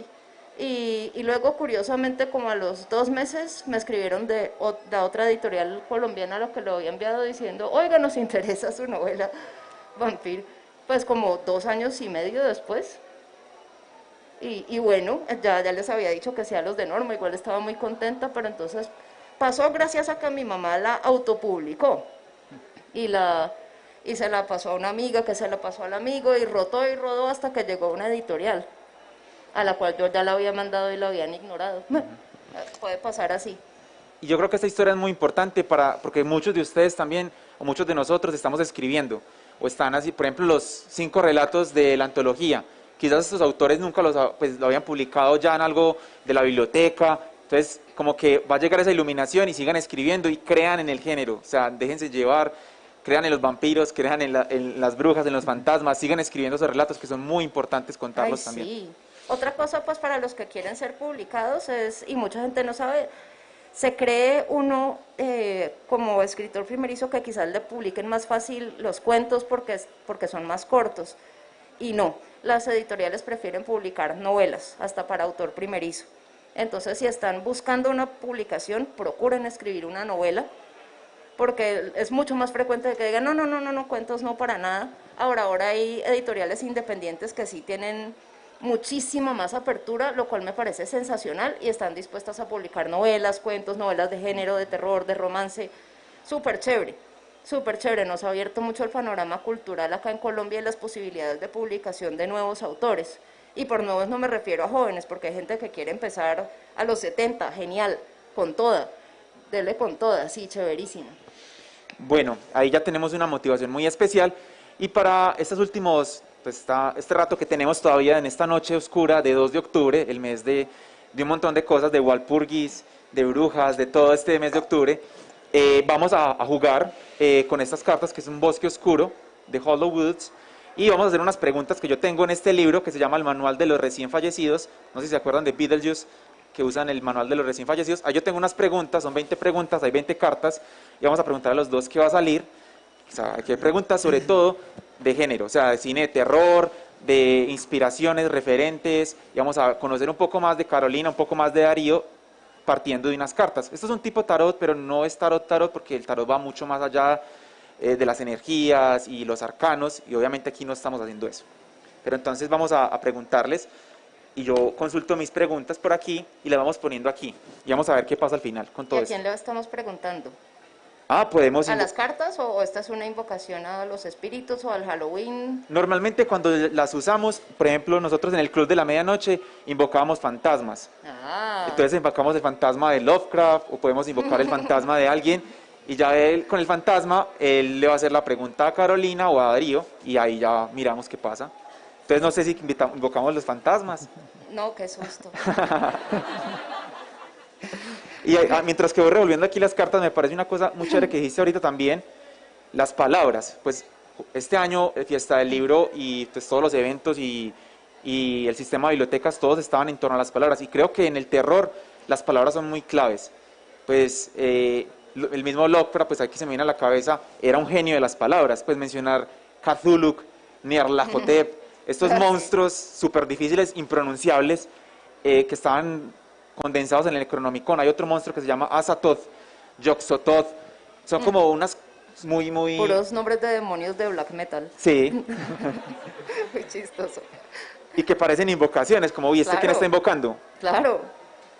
C: Y luego, curiosamente, como a los 2 meses, me escribieron de otra editorial colombiana a la que lo había enviado diciendo, oiga, nos interesa su novela Vampir, pues como 2 años y medio después. Y bueno, ya les había dicho que sea los de Norma, igual estaba muy contenta, pero entonces pasó gracias a que mi mamá la autopublicó y se la pasó a una amiga, que se la pasó al amigo, y rodó hasta que llegó a una editorial a la cual yo ya la había mandado y la habían ignorado. Puede pasar así.
B: Y yo creo que esta historia es muy importante porque muchos de ustedes también, o muchos de nosotros, estamos escribiendo, o están así, por ejemplo, los 5 relatos de la antología. Quizás estos autores nunca lo habían publicado ya en algo de la biblioteca, entonces como que va a llegar esa iluminación y sigan escribiendo y crean en el género, o sea, déjense llevar, crean en los vampiros, crean en las brujas, en los fantasmas, sigan escribiendo esos relatos que son muy importantes contarlos también.
C: Sí. Otra cosa, pues, para los que quieren ser publicados es, y mucha gente no sabe, se cree uno como escritor primerizo que quizás le publiquen más fácil los cuentos porque son más cortos. Y no, las editoriales prefieren publicar novelas, hasta para autor primerizo. Entonces, si están buscando una publicación, procuren escribir una novela, porque es mucho más frecuente que digan, no, cuentos no para nada. Ahora hay editoriales independientes que sí tienen muchísima más apertura, lo cual me parece sensacional, y están dispuestas a publicar novelas, cuentos, novelas de género, de terror, de romance, súper chévere, nos ha abierto mucho el panorama cultural acá en Colombia y las posibilidades de publicación de nuevos autores, y por nuevos no me refiero a jóvenes, porque hay gente que quiere empezar a los 70, genial, con toda, dele con toda, sí, chéverísimo.
B: Bueno, ahí ya tenemos una motivación muy especial, y para estos últimos, pues este rato que tenemos todavía en esta noche oscura de 2 de octubre, el mes de un montón de cosas, de Walpurgis, de brujas, de todo este mes de octubre, vamos a jugar con estas cartas, que es un bosque oscuro de Hollow Woods, y vamos a hacer unas preguntas que yo tengo en este libro que se llama El Manual de los Recién Fallecidos. No sé si se acuerdan de Beetlejuice, que usan el Manual de los Recién Fallecidos. Ahí yo tengo unas preguntas, son 20 preguntas, hay 20 cartas, y vamos a preguntar a los dos qué va a salir. O sea, aquí hay preguntas sobre todo de género, o sea, de cine de terror, de inspiraciones, referentes, y vamos a conocer un poco más de Carolina, un poco más de Darío, partiendo de unas cartas. Esto es un tipo tarot, pero no es tarot porque el tarot va mucho más allá de las energías y los arcanos, y obviamente aquí no estamos haciendo eso. Pero entonces vamos a preguntarles, y yo consulto mis preguntas por aquí, y las vamos poniendo aquí, y vamos a ver qué pasa al final con todo
C: ¿Y a
B: eso.
C: quién le estamos preguntando?
B: Podemos...
C: ¿A las cartas o esta es una invocación a los espíritus o al Halloween?
B: Normalmente cuando las usamos, por ejemplo, nosotros en el Club de la Medianoche invocábamos fantasmas. Entonces invocamos el fantasma de Lovecraft o podemos invocar el fantasma de alguien, y ya él, con el fantasma, él le va a hacer la pregunta a Carolina o a Darío, y ahí ya miramos qué pasa. Entonces no sé si invocamos los fantasmas.
C: No, qué susto.
B: Y mientras que voy revolviendo aquí las cartas, me parece una cosa muy chévere que dijiste ahorita también, las palabras. Pues este año, Fiesta del Libro y pues, todos los eventos y el sistema de bibliotecas, todos estaban en torno a las palabras. Y creo que en el terror las palabras son muy claves. Pues el mismo Lovecraft, pues aquí se me viene a la cabeza, era un genio de las palabras. Pues mencionar Cthulhu, Nyarlathotep, estos monstruos súper difíciles, impronunciables, que estaban condensados en el Necronomicon. Hay otro monstruo que se llama Azathoth, Yog-Sothoth, son como unas muy...
C: Puros nombres de demonios de black metal.
B: Sí.
C: Muy chistoso.
B: Y que parecen invocaciones, como, uy,
C: Claro.
B: ¿quién está invocando?
C: Claro.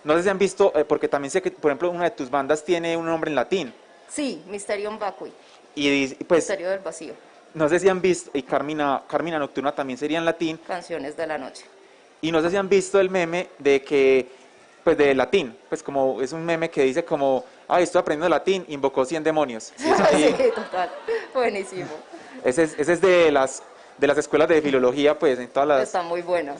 B: No sé si han visto, porque también sé que, por ejemplo, una de tus bandas tiene un nombre en latín.
C: Sí, Mysterium Vacui,
B: Y pues,
C: Misterio del Vacío,
B: no sé si han visto, y Carmina Nocturna también sería en latín,
C: Canciones de la Noche.
B: y no sé si han visto el meme de que, pues de latín, pues como es un meme que dice como, estoy aprendiendo latín, invocó 100 demonios. Sí, es así.
C: Sí, total. Buenísimo.
B: Ese es de las escuelas de filología, pues en todas las...
C: Está muy bueno.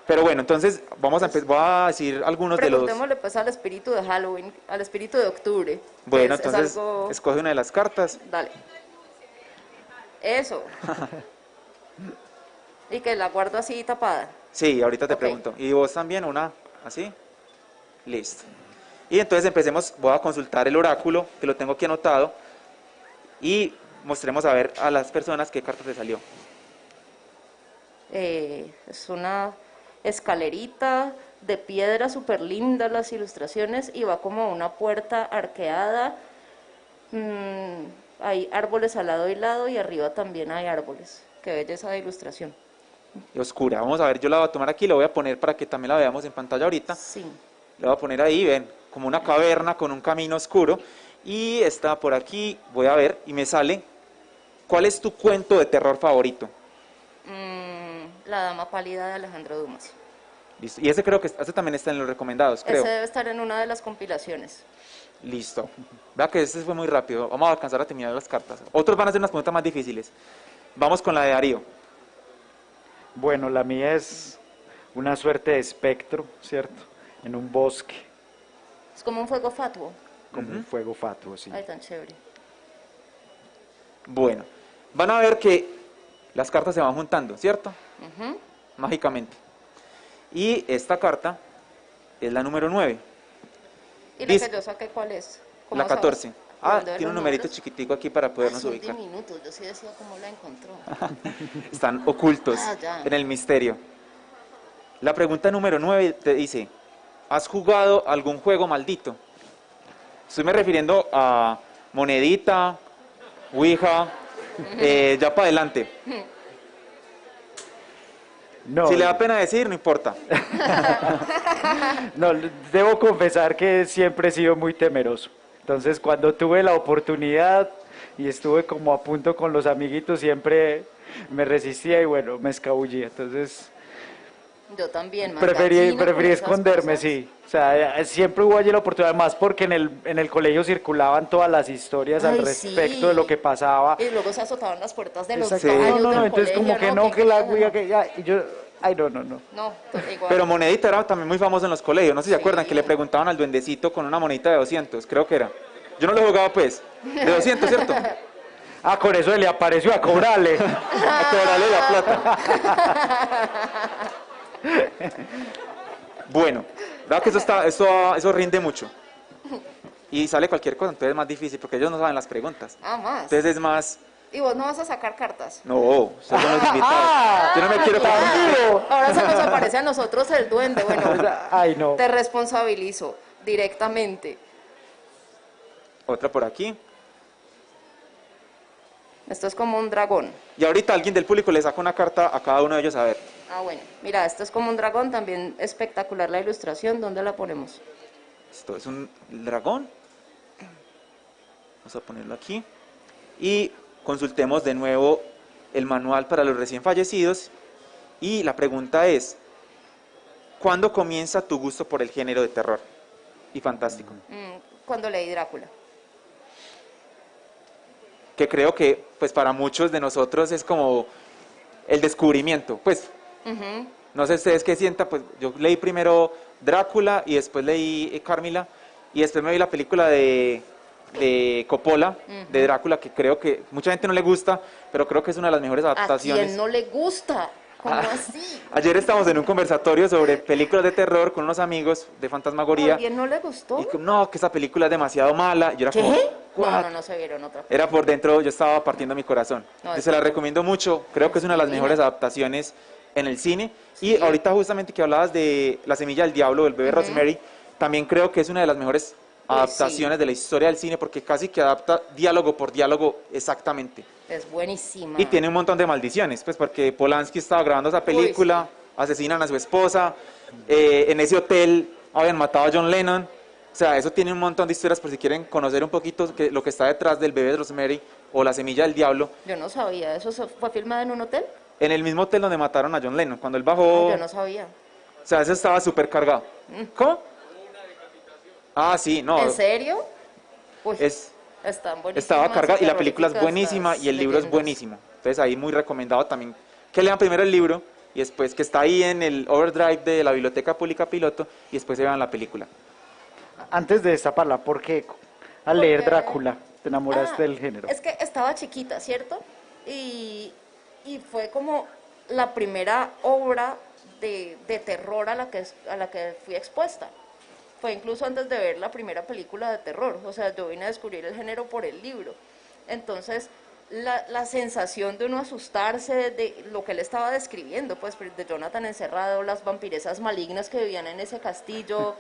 B: Pero bueno, entonces voy a decir algunos de los...
C: Preguntémosle pues al espíritu de Halloween, al espíritu de octubre.
B: Bueno,
C: Es
B: entonces
C: algo...
B: escoge una de las cartas.
C: Dale. Eso. Y que la guardo así tapada.
B: Sí, ahorita te
C: Ok.
B: pregunto. ¿Y vos también una así? Listo. Y entonces empecemos, voy a consultar el oráculo, que lo tengo aquí anotado, y mostremos a ver a las personas qué carta te salió.
C: Es una escalerita de piedra súper linda las ilustraciones y va como una puerta arqueada. Hay árboles al lado y lado y arriba también hay árboles. Qué belleza de ilustración.
B: Y oscura. Vamos a ver, yo la voy a tomar aquí, la voy a poner para que también la veamos en pantalla ahorita.
C: Sí.
B: La voy a poner ahí, ven, como una caverna con un camino oscuro. Y está por aquí, voy a ver, y me sale, ¿cuál es tu cuento de terror favorito?
C: La Dama Pálida de Alejandro Dumas.
B: Listo. Y ese creo que ese también está en los recomendados, creo.
C: Ese debe estar en una de las compilaciones.
B: Listo. Vea que ese fue muy rápido. Vamos a alcanzar a terminar las cartas. Otros van a hacer unas preguntas más difíciles. Vamos con la de Darío.
D: Bueno, la mía es una suerte de espectro, ¿cierto? En un bosque,
C: Es como un fuego fatuo.
D: como un fuego fatuo, sí.
C: Ay, tan chévere.
B: Bueno, van a ver que las cartas se van juntando, ¿cierto?
C: Ujú.
B: Mágicamente. Y esta carta es la número 9.
C: ¿Y la
B: Dice-
C: que yo saqué cuál es? ¿Cómo
B: La
C: sabes?
B: 14.
C: ¿De
B: Ah,
C: dónde ven
B: tiene un
C: los
B: numerito
C: números?
B: chiquitico aquí para podernos
C: Son
B: ubicar.
C: diminutos, yo sí decía cómo la encontró.
B: Están ocultos
C: Ah, ya.
B: en el misterio. La pregunta número 9 te dice, ¿has jugado algún juego maldito? Estoy me refiriendo a Monedita, Ouija, ya para adelante.
D: No,
B: Si le da pena decir, no importa.
D: no, debo confesar que siempre he sido muy temeroso. Entonces, cuando tuve la oportunidad y estuve como a punto con los amiguitos, siempre me resistía y bueno, me escabullía. Entonces,
C: Yo también, más
D: preferí
C: gallina con esas
D: esconderme,
C: cosas.
D: sí. O sea, siempre hubo allí la oportunidad, más porque en el colegio circulaban todas las historias al
C: Ay,
D: respecto
C: sí.
D: de lo que pasaba.
C: Y luego se azotaban las puertas de los
D: Exacto.
C: baños
D: No,
C: del
D: entonces como
C: colegio,
D: que no, que la
C: cosa,
D: cuida,
C: no.
D: que ya, y yo, ay, no.
C: No, igual.
B: Pero Monedita era también muy famoso en los colegios. No sé si se
C: Sí.
B: acuerdan que le preguntaban al duendecito con una monedita de 200, creo que era. Yo no lo jugaba pues. De 200, ¿cierto?
D: Ah, con eso le apareció a cobrarle.
B: A cobrarle la plata. Bueno, verdad que eso rinde mucho. Y sale cualquier cosa, entonces es más difícil porque ellos no saben las preguntas.
C: Ah, más.
B: Entonces es más,
C: ¿Y vos no vas a sacar cartas?
B: no, ustedes son los invitados. Yo no me quiero
C: Claro. Ahora se nos aparece a nosotros el duende. Bueno,
D: Ay, no.
C: te responsabilizo directamente.
B: Otra por aquí.
C: Esto es como un dragón.
B: Y ahorita alguien del público le saca una carta a cada uno de ellos a ver.
C: Ah, bueno. Mira, esto es como un dragón, también espectacular la ilustración. ¿Dónde la ponemos?
B: Esto es un dragón. Vamos a ponerlo aquí. Y consultemos de nuevo el manual para los recién fallecidos. Y la pregunta es, ¿cuándo comienza tu gusto por el género de terror y fantástico?
C: Cuando leí Drácula.
B: Que creo que pues para muchos de nosotros es como el descubrimiento. Pues no sé ustedes qué sientan, pues yo leí primero Drácula y después leí Carmila y después me vi la película de Coppola, de Drácula, que creo que mucha gente no le gusta, pero creo que es una de las mejores
C: ¿A
B: adaptaciones.
C: quién no le gusta? ¿Cómo así?
B: Ayer estábamos en un conversatorio sobre películas de terror con unos amigos de
C: ¿A
B: Fantasmagoría.
C: alguien no le gustó?
B: Y no, que esa película es demasiado mala. Y yo era como,
C: ¿Qué?
B: "What?".
C: No se vieron otra.
B: Era por dentro, yo estaba partiendo mi corazón.
C: No,
B: Yo
C: es
B: se la
C: que-
B: recomiendo mucho, creo que es una de las
C: divina.
B: mejores adaptaciones en el cine. Y ahorita justamente que hablabas de La semilla del diablo, del bebé Rosemary, también creo que es una de las mejores adaptaciones de la historia del cine porque casi que adapta diálogo por diálogo exactamente.
C: Es buenísima.
B: Y tiene un montón de maldiciones, pues porque Polanski estaba grabando esa película, asesinan a su esposa, en ese hotel habían matado a John Lennon. O sea, eso tiene un montón de historias por si quieren conocer un poquito lo que está detrás del bebé de Rosemary o La semilla del diablo.
C: Yo no sabía. ¿Eso fue filmado en un hotel?
B: En el mismo hotel donde mataron a John Lennon, cuando él bajó,
C: Yo no sabía.
B: o sea, eso estaba súper cargado. ¿Cómo? Ah, sí, no,
C: ¿En serio? Uy, están buenísimas.
B: estaba cargado y la película es
C: terroríficas
B: buenísima
C: las
B: y el libro es
C: leyendas.
B: buenísimo. Entonces ahí muy recomendado también que lean primero el libro y después que está ahí en el overdrive de la Biblioteca Pública Piloto y después se vean la película.
D: Antes de destaparla, ¿por qué al leer
C: Porque-
D: Drácula te enamoraste
C: Ah,
D: del género?
C: Es que estaba chiquita, ¿cierto? Y fue como la primera obra de terror a la que fui expuesta. Fue incluso antes de ver la primera película de terror. O sea, yo vine a descubrir el género por el libro. Entonces, la sensación de uno asustarse de lo que él estaba describiendo, pues de Jonathan encerrado, las vampiresas malignas que vivían en ese castillo,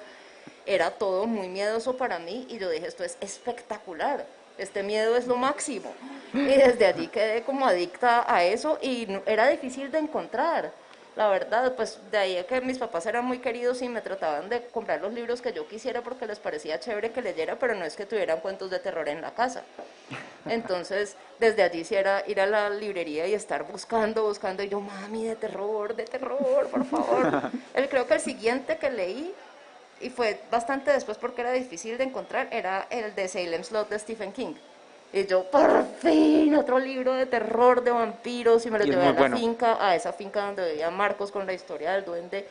C: era todo muy miedoso para mí y yo dije, esto es espectacular, este miedo es lo máximo. Y desde allí quedé como adicta a eso y era difícil de encontrar. La verdad, pues de ahí a que mis papás eran muy queridos y me trataban de comprar los libros que yo quisiera porque les parecía chévere que leyera, pero no es que tuvieran cuentos de terror en la casa. Entonces, desde allí sí era ir a la librería y estar buscando, y yo, mami, de terror, por favor. Creo que el siguiente que leí, y fue bastante después porque era difícil de encontrar, era el de Salem Slot de Stephen King. Y yo, por fin, otro libro de terror, de vampiros, y me lo
B: Y es
C: llevé a
B: muy
C: la
B: bueno.
C: finca, a esa finca donde vivía Marcos con la historia del duende.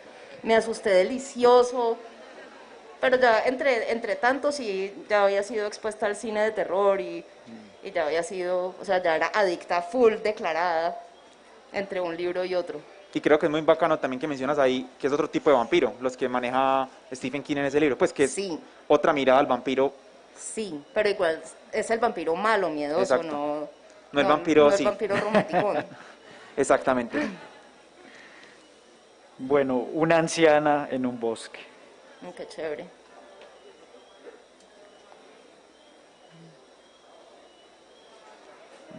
C: Me asusté delicioso, pero ya entre tanto sí, ya había sido expuesta al cine de terror y ya había sido, o sea, ya era adicta full declarada entre un libro y otro.
B: Y creo que es muy bacano también que mencionas ahí que es otro tipo de vampiro, los que maneja Stephen King en ese libro, pues que es
C: Sí.
B: otra mirada al vampiro.
C: Sí, pero igual es el vampiro malo, miedoso,
B: Exacto.
C: no,
B: No el vampiro,
C: no el
B: sí.
C: vampiro romántico.
B: Exactamente.
D: Bueno, una anciana en un bosque.
C: Qué chévere.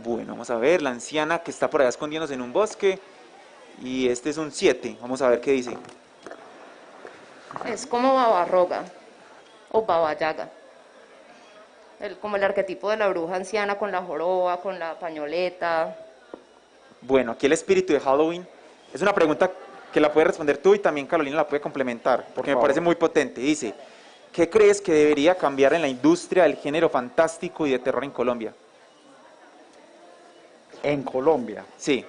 B: Bueno, vamos a ver, la anciana que está por allá escondiéndose en un bosque. Y este es un 7. Vamos a ver qué dice.
C: Es como Babarroga o Baba Yaga. Como el arquetipo de la bruja anciana con la joroba, con la pañoleta.
B: Bueno, aquí el espíritu de Halloween es una pregunta que la puedes responder tú y también Carolina la puede complementar, porque me
D: favor.
B: parece muy potente. Dice, ¿qué crees que debería cambiar en la industria del género fantástico y de terror en Colombia?
D: En Colombia.
B: Sí.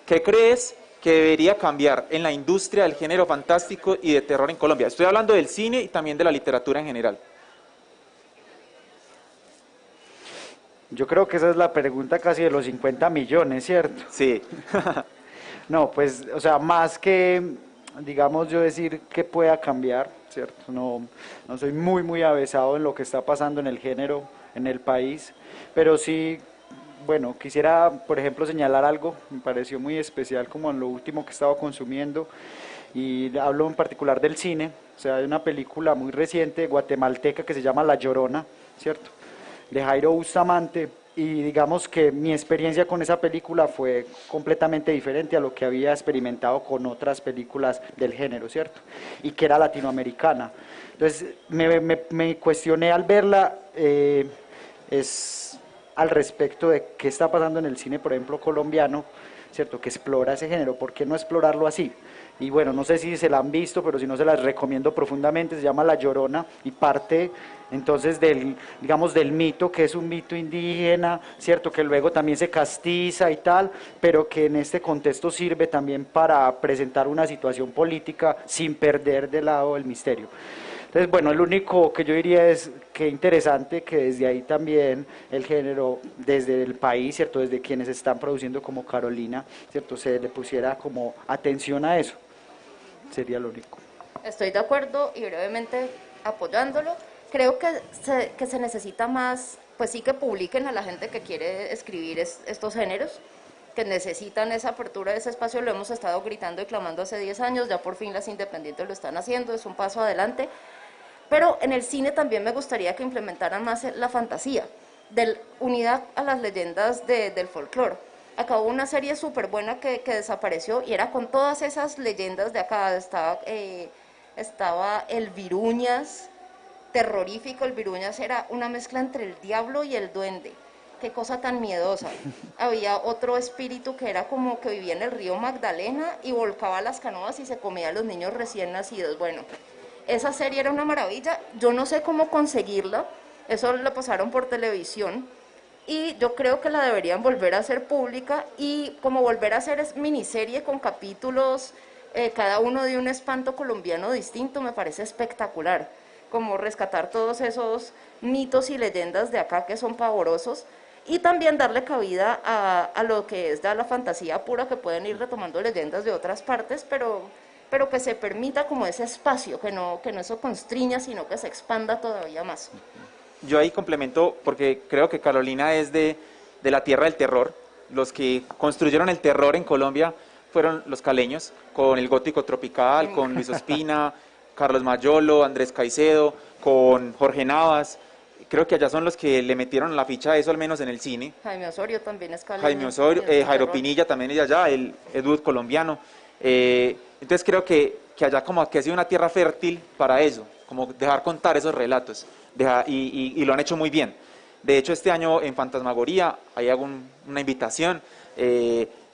B: ¿Qué crees que debería cambiar en la industria del género fantástico y de terror en Colombia? Estoy hablando del cine y también de la literatura en general.
D: Yo creo que esa es la pregunta casi de los 50 millones, ¿cierto?
B: Sí.
D: No, pues, o sea, más que, digamos, yo decir que pueda cambiar, ¿cierto? No soy muy avesado en lo que está pasando en el género, en el país, pero sí, bueno, quisiera, por ejemplo, señalar algo, me pareció muy especial como en lo último que he estado consumiendo, y hablo en particular del cine, o sea, hay una película muy reciente, guatemalteca, que se llama La Llorona, ¿cierto?, de Jairo Bustamante, y digamos que mi experiencia con esa película fue completamente diferente a lo que había experimentado con otras películas del género, ¿cierto? Y que era latinoamericana. Entonces me cuestioné al verla, es al respecto de qué está pasando en el cine, por ejemplo, colombiano, ¿cierto? Que explora ese género, ¿por qué no explorarlo así? Y bueno, no sé si se la han visto, pero si no se las recomiendo profundamente, se llama La Llorona y parte entonces del, digamos, del mito, que es un mito indígena, ¿cierto? Que luego también se castiza y tal, pero que en este contexto sirve también para presentar una situación política sin perder de lado el misterio. Entonces, bueno, lo único que yo diría es que interesante que desde ahí también el género, desde el país, ¿cierto? Desde quienes están produciendo como Carolina, ¿cierto? Se le pusiera como atención a eso. Sería lo único.
C: Estoy de acuerdo y brevemente apoyándolo. Creo que se necesita más, pues sí que publiquen a la gente que quiere escribir estos géneros, que necesitan esa apertura de ese espacio. Lo hemos estado gritando y clamando hace 10 años, ya por fin las independientes lo están haciendo, es un paso adelante. Pero en el cine también me gustaría que implementaran más la fantasía, unidad a las leyendas del folclore. Acabó una serie súper buena que desapareció y era con todas esas leyendas de acá. Estaba el Viruñas, terrorífico. El Viruñas era una mezcla entre el diablo y el duende. Qué cosa tan miedosa. Había otro espíritu que era como que vivía en el río Magdalena y volcaba las canoas y se comía a los niños recién nacidos. Bueno, esa serie era una maravilla. Yo no sé cómo conseguirla. Eso lo pasaron por televisión. Y yo creo que la deberían volver a hacer pública y como volver a hacer es miniserie con capítulos, cada uno de un espanto colombiano distinto, me parece espectacular. Como rescatar todos esos mitos y leyendas de acá que son pavorosos y también darle cabida a lo que es la fantasía pura, que pueden ir retomando leyendas de otras partes, pero que se permita como ese espacio, que no eso constriña, sino que se expanda todavía más.
B: Yo ahí complemento porque creo que Carolina es de la tierra del terror. Los que construyeron el terror en Colombia fueron los caleños, con el gótico tropical, con Luis Ospina, Carlos Mayolo, Andrés Caicedo, con Jorge Navas. Creo que allá son los que le metieron la ficha a eso, al menos en el cine.
C: Jaime Osorio también es caleño.
B: Jaime Osorio, Jairo Pinilla también es de allá, el Edward colombiano. Entonces creo que allá como que ha sido una tierra fértil para eso, como dejar contar esos relatos. Y lo han hecho muy bien. De hecho, este año en Fantasmagoría, ahí hago una invitación,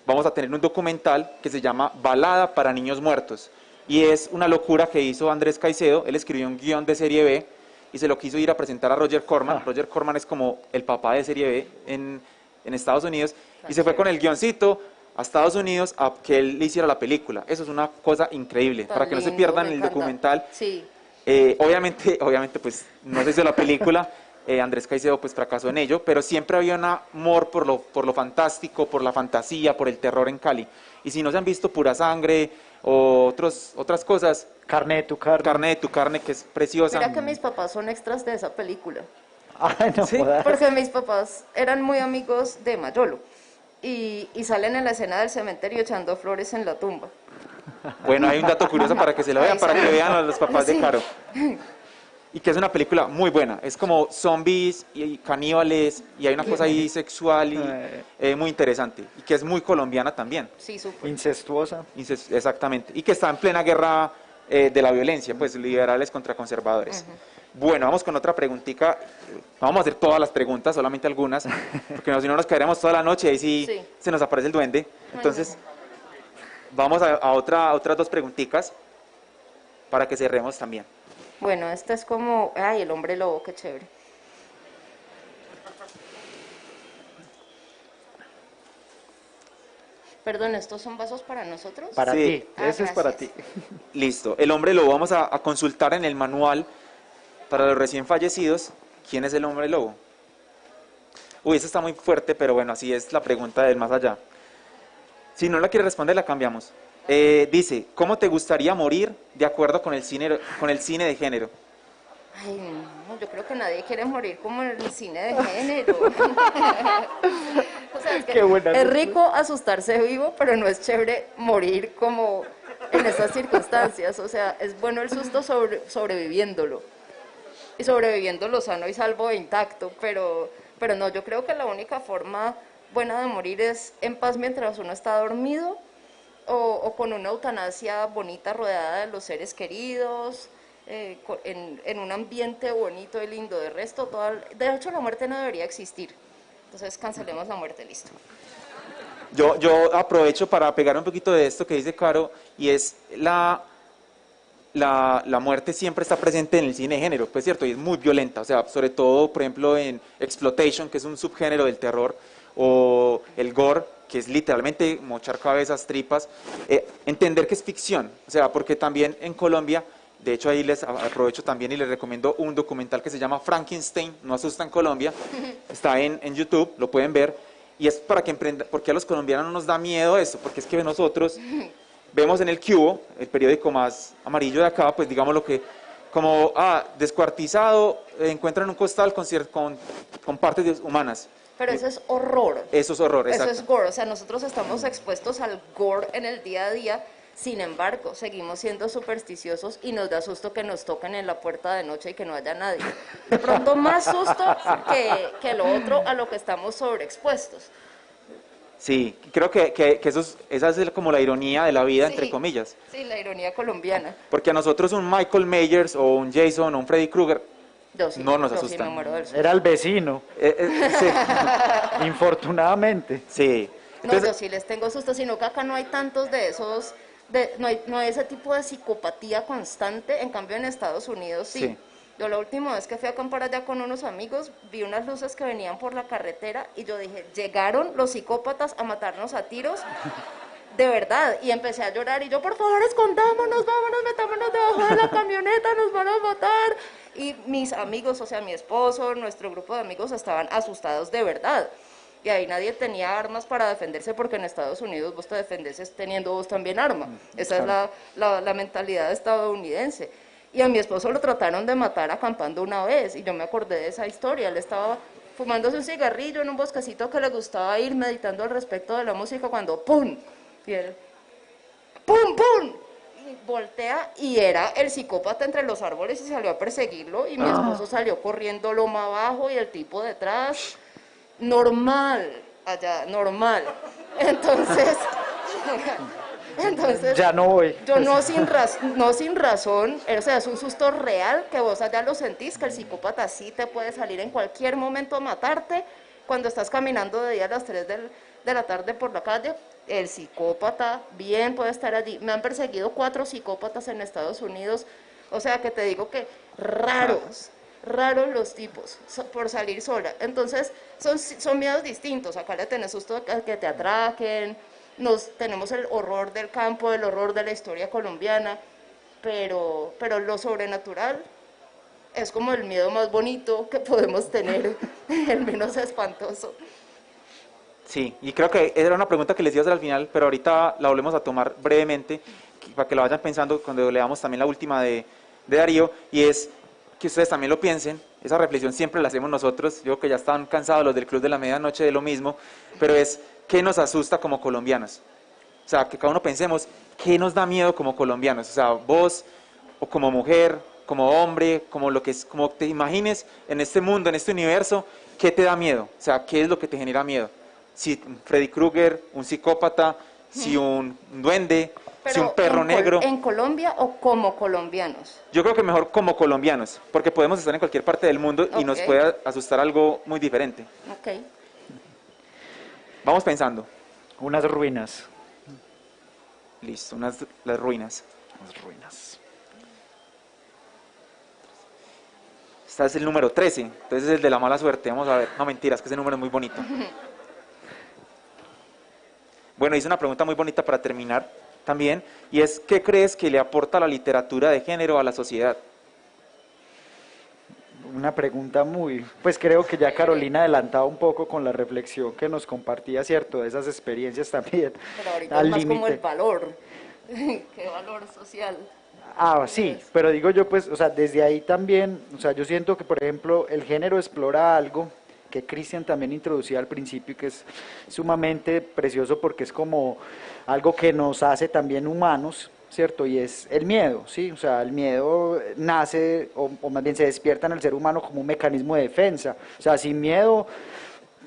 B: vamos a tener un documental que se llama Balada para Niños Muertos. Y es una locura que hizo Andrés Caicedo. Él escribió un guión de Serie B y se lo quiso ir a presentar a Roger Corman. Roger Corman es como el papá de Serie B en Estados Unidos. Y se fue con el guioncito a Estados Unidos a que él le hiciera la película. Eso es una cosa increíble, para que no se pierdan el documental.
C: Sí.
B: Obviamente, pues no se hizo la película, Andrés Caicedo pues fracasó en ello, pero siempre había un amor por lo fantástico, por la fantasía, por el terror en Cali. Y si no se han visto Pura Sangre o otras cosas,
D: Carne de tu carne.
B: Carne de tu carne, que es preciosa.
C: Mira que mis papás son extras de esa película.
D: Ay, no
B: Sí,
D: jodas.
C: Porque mis papás eran muy amigos de Mayolo. Y salen en la escena del cementerio echando flores en la tumba.
B: Bueno, hay un dato curioso para que se lo vean,
C: Ahí
B: para que
C: sale.
B: vean a los papás de
C: Sí.
B: Caro. Y que es una película muy buena. Es como zombies y caníbales y hay una cosa ahí sexual y muy interesante. Y que es muy colombiana también.
C: Sí, súper.
D: Incestuosa.
B: Exactamente. Y que está en plena guerra de la violencia, pues liberales contra conservadores. Bueno, vamos con otra preguntita. No vamos a hacer todas las preguntas, solamente algunas, porque si no nos quedaremos toda la noche y ahí sí,
C: Sí.
B: se nos aparece el duende. Entonces, vamos a otras dos preguntitas para que cerremos también.
C: Bueno, este es como, ay, el hombre lobo, qué chévere. Perdón, ¿estos son vasos para nosotros?
D: Para
B: Sí.
D: ti.
C: Ah,
D: Ese es para
C: gracias.
D: ti.
B: Listo. El hombre lobo, vamos a consultar en el manual para los recién fallecidos. ¿Quién es el hombre lobo? Uy, eso está muy fuerte, pero bueno, así es la pregunta del más allá. Si no la quiere responder, la cambiamos. Dice, ¿cómo te gustaría morir de acuerdo con el cine de género?
C: Ay, no, yo creo que nadie quiere morir como en el cine de género. O sea, es que
D: Qué buena
C: es
D: respuesta.
C: rico asustarse vivo, pero no es chévere morir como en esas circunstancias. O sea, es bueno el susto sobreviviéndolo. Y sobreviviéndolo sano y salvo e intacto, pero no, yo creo que la única forma buena de morir es en paz mientras uno está dormido o con una eutanasia bonita rodeada de los seres queridos, en un ambiente bonito y lindo. De resto, de hecho la muerte no debería existir. Entonces cancelemos la muerte, listo.
B: Yo aprovecho para pegar un poquito de esto que dice Caro, y es la muerte siempre está presente en el cine de género, pues cierto, y es muy violenta, o sea, sobre todo, por ejemplo, en Exploitation, que es un subgénero del terror, o el gore, que es literalmente mochar cabezas, tripas, entender que es ficción, o sea, porque también en Colombia, de hecho ahí les aprovecho también y les recomiendo un documental que se llama Frankenstein, no asusta en Colombia, está en YouTube, lo pueden ver, y es para que emprendan, porque a los colombianos no nos da miedo eso, porque es que nosotros vemos en el Cubo, el periódico más amarillo de acá, pues digamos lo que, como, descuartizado, encuentran un costal con partes humanas.
C: Pero eso es horror.
B: Eso es horror,
C: Eso
B: exacto.
C: es gore, o sea, nosotros estamos expuestos al gore en el día a día, sin embargo, seguimos siendo supersticiosos y nos da susto que nos toquen en la puerta de noche y que no haya nadie. De pronto más susto que lo otro a lo que estamos sobreexpuestos.
B: Sí, creo que esa es como la ironía de la vida,
C: Sí.
B: entre comillas.
C: Sí, la ironía colombiana.
B: Porque a nosotros un Michael Myers o un Jason o un Freddy Krueger
C: Yo sí,
B: no nos
C: yo sí
B: asustan.
C: me muero del susto.
D: Era el vecino,
B: Sí,
D: infortunadamente.
B: sí.
C: No,
B: Entonces,
C: yo sí les tengo susto, sino que acá no hay tantos de esos, no hay ese tipo de psicopatía constante, en cambio en Estados Unidos sí.
B: Sí.
C: Yo la última vez que fui a acampar allá con unos amigos, vi unas luces que venían por la carretera y yo dije, llegaron los psicópatas a matarnos a tiros, de verdad, y empecé a llorar y yo, por favor, escondámonos, vámonos, metámonos debajo de la camioneta, nos van a matar. Y mis amigos, o sea, mi esposo, nuestro grupo de amigos estaban asustados de verdad. Y ahí nadie tenía armas para defenderse porque en Estados Unidos vos te defendes teniendo vos también arma. Esa es la mentalidad estadounidense. Y a mi esposo lo trataron de matar acampando una vez y yo me acordé de esa historia. Él estaba fumándose un cigarrillo en un bosquecito que le gustaba ir meditando al respecto de la música cuando ¡pum! Y él ¡pum, pum! Y voltea y era el psicópata entre los árboles y salió a perseguirlo y mi esposo salió corriendo loma abajo y el tipo detrás. Normal, allá, normal. Entonces,
D: Ya no voy.
C: yo no sin razón, o sea, es un susto real que vos allá lo sentís, que el psicópata sí te puede salir en cualquier momento a matarte. Cuando estás caminando de día a las 3 de la tarde por la calle, el psicópata bien puede estar allí. Me han perseguido 4 psicópatas en Estados Unidos, o sea que te digo que raros los tipos por salir sola. Entonces son miedos distintos. Acá le tenés susto a que te atraquen, tenemos el horror del campo, el horror de la historia colombiana, pero lo sobrenatural es como el miedo más bonito que podemos tener, el menos espantoso.
B: Sí, y creo que era una pregunta que les iba a hacer al final, pero ahorita la volvemos a tomar brevemente, para que lo vayan pensando cuando leamos también la última de Darío, y es que ustedes también lo piensen. Esa reflexión siempre la hacemos nosotros, yo creo que ya están cansados los del Club de la Medianoche de lo mismo, pero es, ¿qué nos asusta como colombianos? O sea, que cada uno pensemos, ¿qué nos da miedo como colombianos? O sea, vos, o como mujer, como hombre, como lo que es, como te imagines en este mundo, en este universo, ¿qué te da miedo? O sea, ¿qué es lo que te genera miedo? Si Freddy Krueger, un psicópata, si un duende, si un perro negro.
C: ¿En Colombia o como colombianos?
B: Yo creo que mejor como colombianos, porque podemos estar en cualquier parte del mundo y nos puede asustar algo muy diferente.
C: Ok.
B: Vamos pensando.
D: Unas ruinas.
B: Listo, las ruinas.
D: Las ruinas.
B: Este es el número 13, entonces es el de la mala suerte. Vamos a ver. No, mentiras, que ese número es muy bonito. Bueno, hice una pregunta muy bonita para terminar también, y es, ¿qué crees que le aporta la literatura de género a la sociedad?
D: Una pregunta muy, pues creo que ya Carolina adelantaba un poco con la reflexión que nos compartía, ¿cierto? De esas experiencias también.
C: Pero ahorita
D: al
C: es más como
D: límite.
C: el valor. ¿Qué valor social?
D: Ah, sí, pero digo yo, pues, o sea, desde ahí también, o sea, yo siento que, por ejemplo, el género explora algo que Cristian también introducía al principio y que es sumamente precioso porque es como algo que nos hace también humanos, ¿cierto? Y es el miedo, ¿sí? O sea, el miedo nace, o más bien se despierta en el ser humano como un mecanismo de defensa. O sea, sin miedo,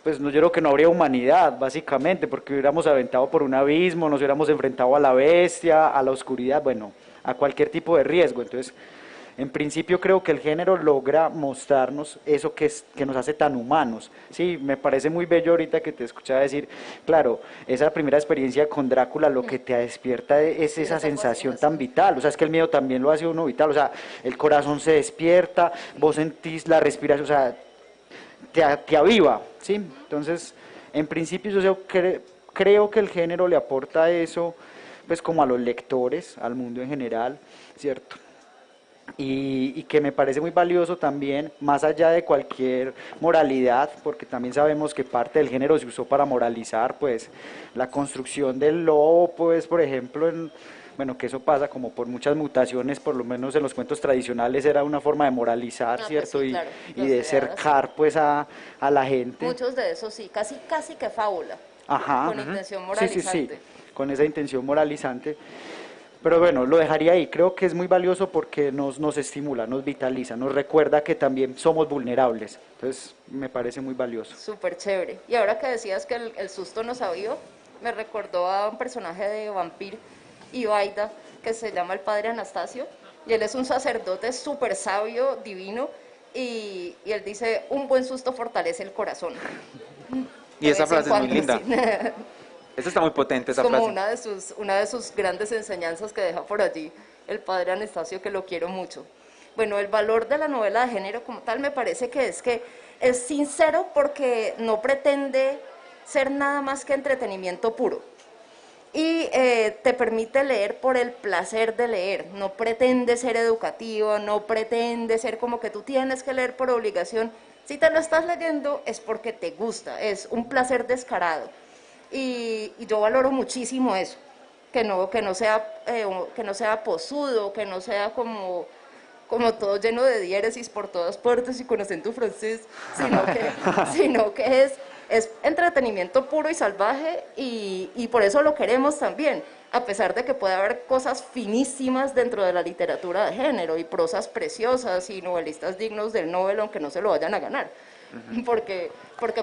D: pues no, yo creo que no habría humanidad, básicamente, porque hubiéramos aventado por un abismo, nos hubiéramos enfrentado a la bestia, a la oscuridad, bueno, a cualquier tipo de riesgo. Entonces, en principio creo que el género logra mostrarnos eso que nos hace tan humanos. Sí, me parece muy bello ahorita que te escuchaba decir, claro, esa primera experiencia con Drácula lo que te despierta es esa sensación tan vital. O sea, es que el miedo también lo hace uno vital. O sea, el corazón se despierta, vos sentís la respiración, o sea, te aviva, ¿sí? Entonces, en principio yo creo que el género le aporta eso, pues como a los lectores, al mundo en general, ¿cierto? Y que me parece muy valioso también, más allá de cualquier moralidad, porque también sabemos que parte del género se usó para moralizar, pues la construcción del lobo, pues por ejemplo, bueno, que eso pasa como por muchas mutaciones, por lo menos en los cuentos tradicionales era una forma de moralizar, ¿cierto?
C: Pues sí, claro,
D: y de cercar pues a la gente.
C: Muchos de esos sí, casi que fábula.
D: Ajá.
C: Con intención moralizante.
D: Sí, con esa intención moralizante. Pero bueno, lo dejaría ahí. Creo que es muy valioso porque nos estimula, nos vitaliza, nos recuerda que también somos vulnerables. Entonces, me parece muy valioso.
C: Súper chévere. Y ahora que decías que el susto nos avió, me recordó a un personaje de Vampir y Baida que se llama el Padre Anastasio. Y él es un sacerdote súper sabio, divino. Y él dice, un buen susto fortalece el corazón.
B: Y esa frase es muy linda.
C: Sí.
B: Esa está muy potente, esa
C: es como
B: frase.
C: una de sus grandes enseñanzas que deja por allí el Padre Anastasio, que lo quiero mucho. Bueno, el valor de la novela de género como tal me parece que es sincero porque no pretende ser nada más que entretenimiento puro. Y te permite leer por el placer de leer, no pretende ser educativo, no pretende ser como que tú tienes que leer por obligación. Si te lo estás leyendo es porque te gusta, es un placer descarado. Y yo valoro muchísimo eso, que no sea posudo, que no sea como todo lleno de diéresis por todas partes y con acento francés, sino que es entretenimiento puro y salvaje y por eso lo queremos también, a pesar de que puede haber cosas finísimas dentro de la literatura de género y prosas preciosas y novelistas dignos del Nobel, aunque no se lo vayan a ganar. Porque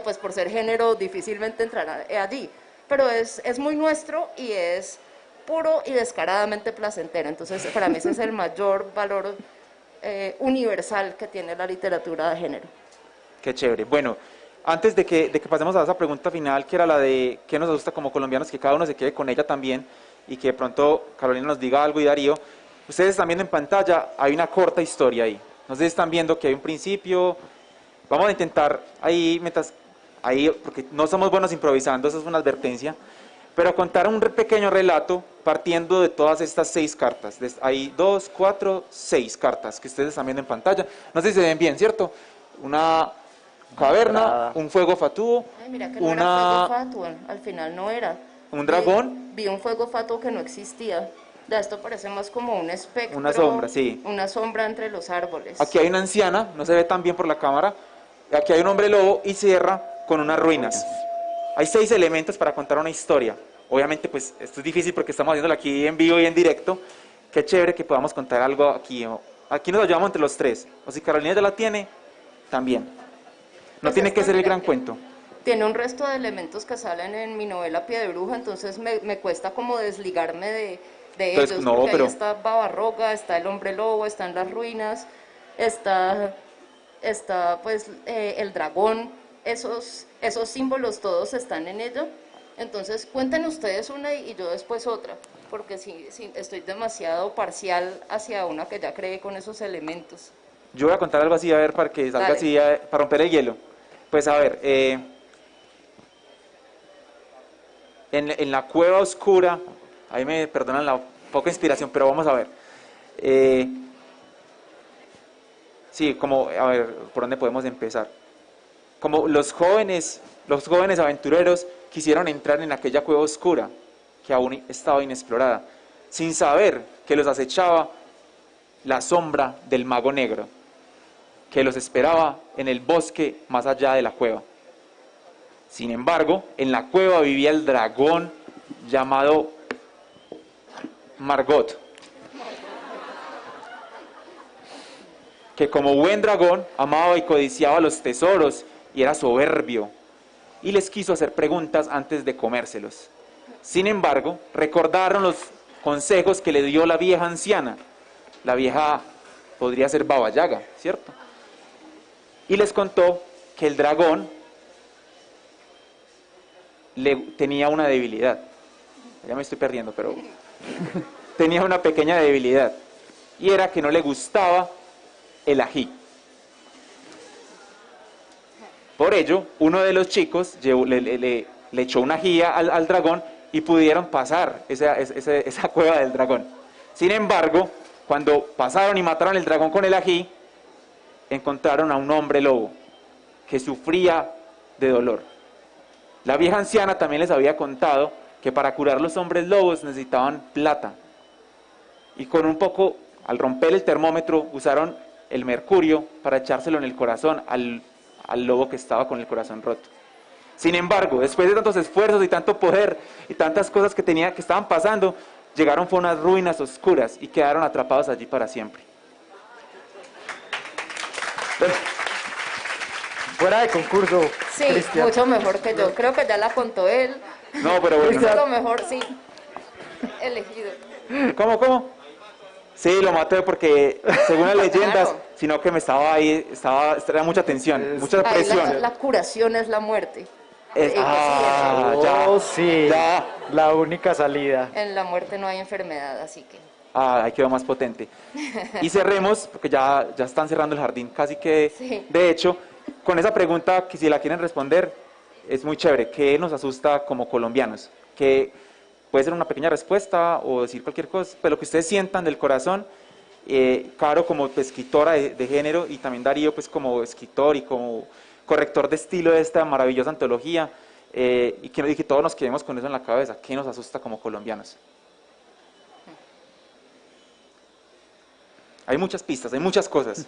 C: pues por ser género difícilmente entrará allí, pero es muy nuestro y es puro y descaradamente placentero. Entonces para mí ese es el mayor valor universal que tiene la literatura de género.
B: Qué chévere. Bueno, antes de que pasemos a esa pregunta final, que era la de qué nos asusta como colombianos, que cada uno se quede con ella también y que de pronto Carolina nos diga algo y Darío, ustedes están viendo en pantalla, hay una corta historia ahí. No sé si están viendo que hay un principio. Vamos a intentar ahí, porque no somos buenos improvisando, eso es una advertencia, pero contar un pequeño relato partiendo de todas estas 6 cartas. Hay 2, 4, 6 cartas que ustedes están viendo en pantalla. No sé si se ven bien, ¿cierto? Una caverna,
D: Entrada.
B: un fuego fatuo,
C: Ay, mira que no era fuego fatuo, al final no era.
B: un dragón.
C: Vi un fuego fatuo que no existía. De esto parece más como un espectro.
B: Una sombra, sí.
C: Una sombra entre los árboles.
B: Aquí hay una anciana, no se ve tan bien por la cámara. Aquí hay un hombre lobo y cierra con unas ruinas. Hay 6 elementos para contar una historia. Obviamente, pues, esto es difícil porque estamos haciéndolo aquí en vivo y en directo. Qué chévere que podamos contar algo aquí. Aquí nos lo llevamos entre los 3. O si Carolina ya la tiene, también. No
C: Pues
B: tiene
C: esto,
B: que ser el
C: mira,
B: gran cuento.
C: Tiene un resto de elementos que salen en mi novela Pie de Bruja, entonces me cuesta como desligarme de
B: Entonces,
C: ellos,
B: no,
C: porque
B: pero-
C: ahí está Babarroga, está el hombre lobo, están las ruinas, está pues el dragón, esos símbolos todos están en ello. Entonces cuenten ustedes una y yo después otra, porque si estoy demasiado parcial hacia una que ya creé con esos elementos.
B: Yo voy a contar algo así, a ver, para que salga
C: Dale.
B: así, para romper el hielo. Pues a ver, en la cueva oscura, ahí me perdonan la poca inspiración, pero vamos a ver. Sí, como, a ver, ¿por dónde podemos empezar? Como los jóvenes aventureros quisieron entrar en aquella cueva oscura que aún estaba inexplorada, sin saber que los acechaba la sombra del mago negro, que los esperaba en el bosque más allá de la cueva. Sin embargo, en la cueva vivía el dragón llamado Margot, que como buen dragón amaba y codiciaba los tesoros y era soberbio, y les quiso hacer preguntas antes de comérselos. Sin embargo, recordaron los consejos que le dio la vieja anciana. La vieja podría ser Baba Yaga, ¿cierto? Y les contó que el dragón tenía una debilidad. Ya me estoy perdiendo, pero tenía una pequeña debilidad. Y era que no le gustaba el ají. Por ello, uno de los chicos le echó una ají al dragón y pudieron pasar esa cueva del dragón. Sin embargo, cuando pasaron y mataron el dragón con el ají, encontraron a un hombre lobo que sufría de dolor. La vieja anciana también les había contado que para curar los hombres lobos necesitaban plata. Y con un poco, al romper el termómetro, usaron el mercurio para echárselo en el corazón al lobo que estaba con el corazón roto. Sin embargo, después de tantos esfuerzos y tanto poder y tantas cosas que estaban pasando, llegaron a unas ruinas oscuras y quedaron atrapados allí para siempre.
D: Fuera de concurso,
C: Sí,
D: Cristian.
C: mucho mejor que yo. Creo que ya la contó él.
B: No, pero bueno.
C: Es lo mejor, sí. Elegido.
B: ¿Cómo? Sí, lo maté porque, según las leyendas,
C: Claro.
B: sino que me estaba ahí, era mucha tensión, mucha
C: Ahí
B: presión.
C: la curación es la muerte.
B: Ya,
D: Oh, sí,
B: ya.
D: la única salida.
C: En la muerte no hay enfermedad, así que.
B: Ahí quedó más potente. Y cerremos, porque ya están cerrando el jardín, casi que,
C: Sí.
B: de hecho, con esa pregunta, que si la quieren responder, es muy chévere. ¿Qué nos asusta como colombianos? Que puede ser una pequeña respuesta o decir cualquier cosa, pero lo que ustedes sientan del corazón. Caro como escritora de género y también Darío pues como escritor y como corrector de estilo de esta maravillosa antología, y que todos nos quedemos con eso en la cabeza. ¿Qué nos asusta como colombianos? Hay muchas pistas, hay muchas cosas.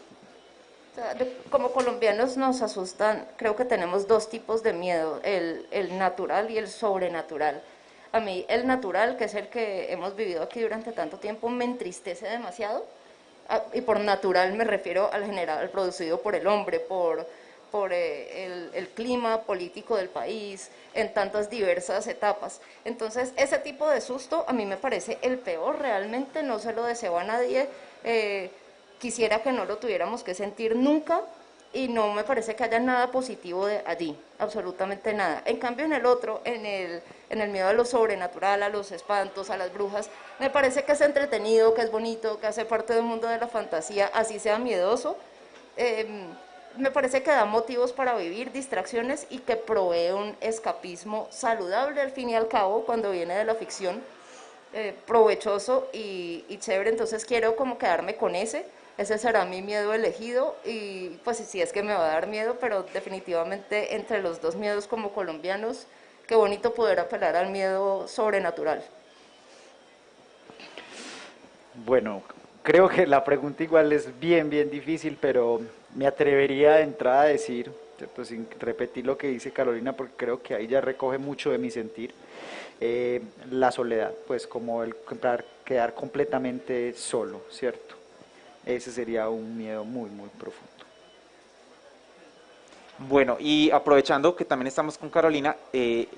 C: O sea, como colombianos nos asustan, creo que tenemos dos tipos de miedo, el natural y el sobrenatural. A mí el natural, que es el que hemos vivido aquí durante tanto tiempo, me entristece demasiado. Y por natural me refiero al general producido por el hombre, por el clima político del país, en tantas diversas etapas. Entonces, ese tipo de susto a mí me parece el peor, realmente no se lo deseo a nadie. Quisiera que no lo tuviéramos que sentir nunca y no me parece que haya nada positivo de allí, absolutamente nada. En cambio, en el otro, en el miedo a lo sobrenatural, a los espantos, a las brujas, me parece que es entretenido, que es bonito, que hace parte del mundo de la fantasía, así sea miedoso. me parece que da motivos para vivir, distracciones y que provee un escapismo saludable al fin y al cabo cuando viene de la ficción, provechoso y chévere. Entonces quiero como quedarme con ese será mi miedo elegido y pues sí es que me va a dar miedo, pero definitivamente entre los dos miedos como colombianos, qué bonito poder apelar al miedo sobrenatural.
D: Bueno, creo que la pregunta igual es bien difícil, pero me atrevería de entrada a decir, ¿cierto? Sin repetir lo que dice Carolina, porque creo que ahí ya recoge mucho de mi sentir, la soledad, pues como el quedar completamente solo, ¿cierto? Ese sería un miedo muy profundo.
B: Bueno, y aprovechando que también estamos con Carolina, que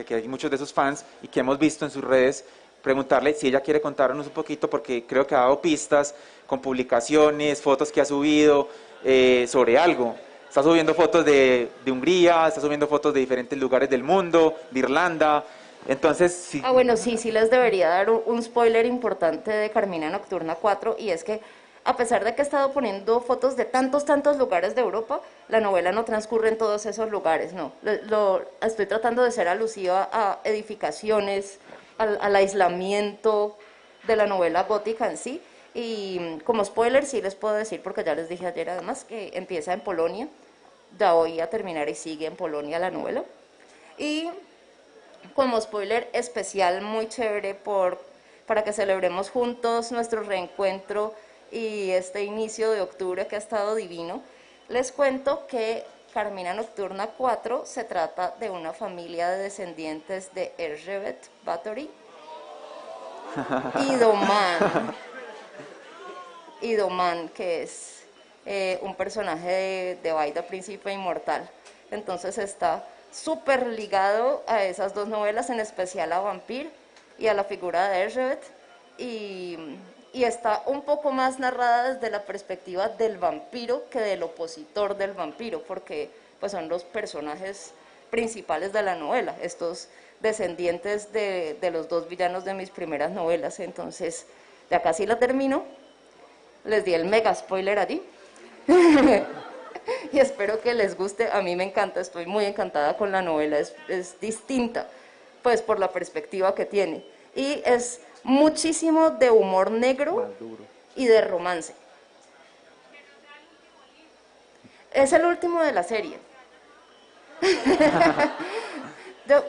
B: hay muchos de esos fans y que hemos visto en sus redes, preguntarle si ella quiere contarnos un poquito, porque creo que ha dado pistas con publicaciones, fotos que ha subido sobre algo. Está subiendo fotos de Hungría, está subiendo fotos de diferentes lugares del mundo, de Irlanda. Entonces, sí.
C: Bueno, sí les debería dar un spoiler importante de Carmina Nocturna 4, y es que a pesar de que he estado poniendo fotos de tantos lugares de Europa, la novela no transcurre en todos esos lugares, no. Estoy tratando de ser alusiva a edificaciones, al aislamiento de la novela gótica en sí, y como spoiler sí les puedo decir, porque ya les dije ayer además, que empieza en Polonia, ya voy a terminar y sigue en Polonia la novela, y como spoiler especial muy chévere para que celebremos juntos nuestro reencuentro y este inicio de octubre que ha estado divino, les cuento que Carmina Nocturna 4 se trata de una familia de descendientes de Erzsébet Báthory y Domán, que es un personaje de Baida, Príncipe Inmortal. Entonces está súper ligado a esas dos novelas, en especial a Vampir y a la figura de Erzsébet, y está un poco más narrada desde la perspectiva del vampiro que del opositor del vampiro, porque pues son los personajes principales de la novela, estos descendientes de los dos villanos de mis primeras novelas. Entonces, ya casi la termino, les di el mega spoiler allí, y espero que les guste. A mí me encanta, estoy muy encantada con la novela, es distinta, pues por la perspectiva que tiene, y es muchísimo de humor negro y de romance. Es el último de la serie.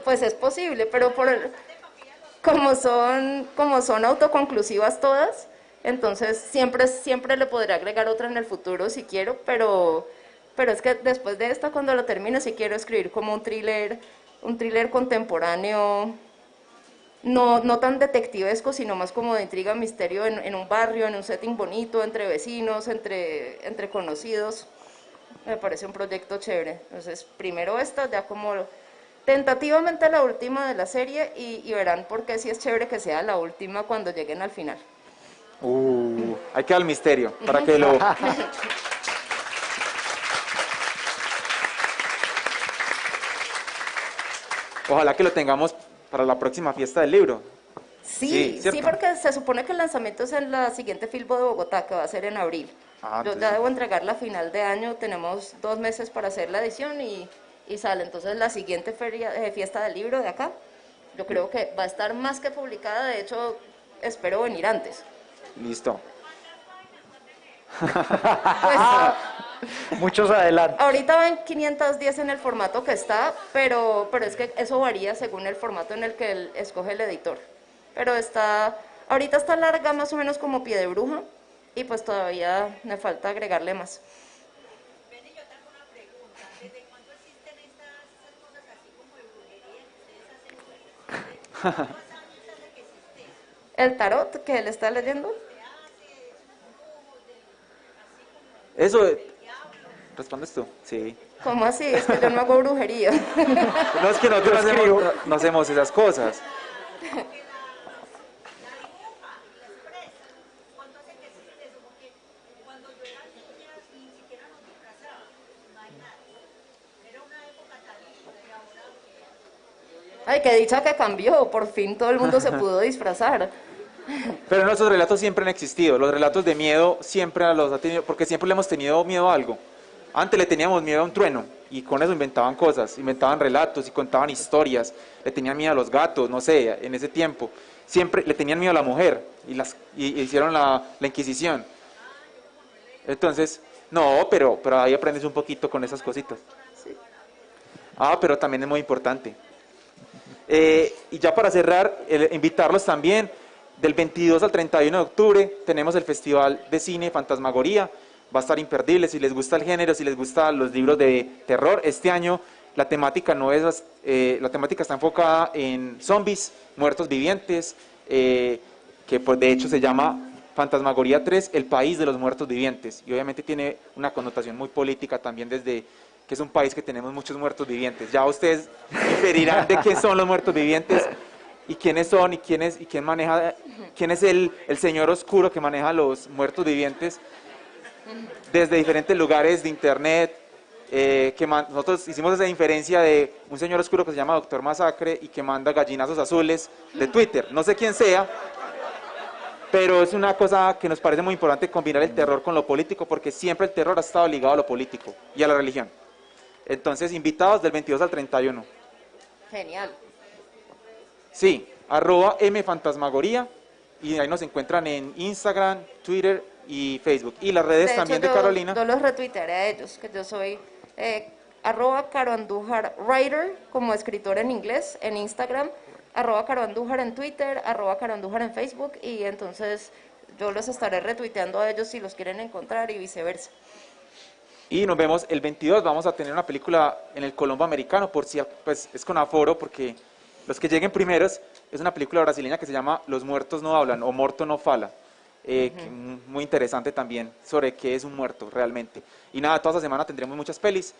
C: Pues es posible, pero como son autoconclusivas todas, entonces siempre le podré agregar otra en el futuro si quiero, pero es que después de esta, cuando lo termine, sí quiero escribir como un thriller contemporáneo, no tan detectivesco, sino más como de intriga, misterio en un barrio, en un setting bonito, entre vecinos, entre conocidos. Me parece un proyecto chévere. Entonces, primero esta, ya como tentativamente la última de la serie, y verán por qué sí es chévere que sea la última cuando lleguen al final.
B: Hay que dar el misterio, para que lo... Ojalá que lo tengamos para la próxima fiesta del libro.
C: Sí, porque se supone que el lanzamiento es en la siguiente Filbo de Bogotá, que va a ser en abril. Yo ya debo entregarla a final de año, tenemos 2 meses para hacer la edición y sale. Entonces la siguiente fiesta del libro de acá, yo creo que va a estar más que publicada, de hecho espero venir antes.
B: Listo.
C: Pues,
D: muchos adelante.
C: Ahorita van 510 en el formato que está, pero es que eso varía según el formato en el que escoge el editor. Pero ahorita está larga, más o menos como pie de bruja, y pues todavía me falta agregarle más.
G: Benny, yo tengo una pregunta. ¿Desde cuándo existen estas cosas así como de brujería que ustedes hacen? ¿Cuántos años hace que existe eso?
C: ¿El tarot que él está leyendo?
B: Eso, ¿respondes tú? Sí.
C: ¿Cómo así? Es que yo no hago brujería.
B: No, es que nosotros no hacemos esas cosas.
C: Ay, qué dicha que cambió, por fin todo el mundo se pudo disfrazar.
B: Pero nuestros relatos siempre han existido, los relatos de miedo siempre los ha tenido, porque siempre le hemos tenido miedo a algo. Antes le teníamos miedo a un trueno y con eso inventaban cosas, inventaban relatos y contaban historias, le tenían miedo a los gatos, no sé, en ese tiempo. Siempre le tenían miedo a la mujer y hicieron la Inquisición. Entonces, no, pero ahí aprendes un poquito con esas cositas. Pero también es muy importante. Y ya para cerrar, invitarlos también, del 22 al 31 de octubre tenemos el Festival de Cine Fantasmagoría. Va a estar imperdible, si les gusta el género, si les gustan los libros de terror. Este año la temática la temática está enfocada en zombies, muertos vivientes, que pues de hecho se llama Fantasmagoría 3, el país de los muertos vivientes. Y obviamente tiene una connotación muy política también, desde que es un país que tenemos muchos muertos vivientes. Ya ustedes inferirán de qué son los muertos vivientes y quiénes son y quién es el señor oscuro que maneja los muertos vivientes desde diferentes lugares de internet. Nosotros hicimos esa inferencia de un señor oscuro que se llama Doctor Masacre y que manda gallinazos azules de Twitter. No sé quién sea, pero es una cosa que nos parece muy importante, combinar el terror con lo político, porque siempre el terror ha estado ligado a lo político y a la religión. Entonces, invitados del 22 al 31.
C: Genial.
B: Sí, @mfantasmagoría, y ahí nos encuentran en Instagram, Twitter y Facebook. Y las redes también de Carolina.
C: Yo los retuitearé a ellos, que yo soy @CaroAndújarWriter, como escritor en inglés, en Instagram, @CaroAndújar en Twitter, @CaroAndújar en Facebook, y entonces yo los estaré retuiteando a ellos si los quieren encontrar y viceversa.
B: Y nos vemos el 22, vamos a tener una película en el Colombo Americano, por si pues es con aforo, porque los que lleguen primeros, es una película brasileña que se llama Los muertos no hablan, o Morto no fala. Muy interesante también sobre qué es un muerto realmente. Y nada, toda esta semana tendremos muchas pelis,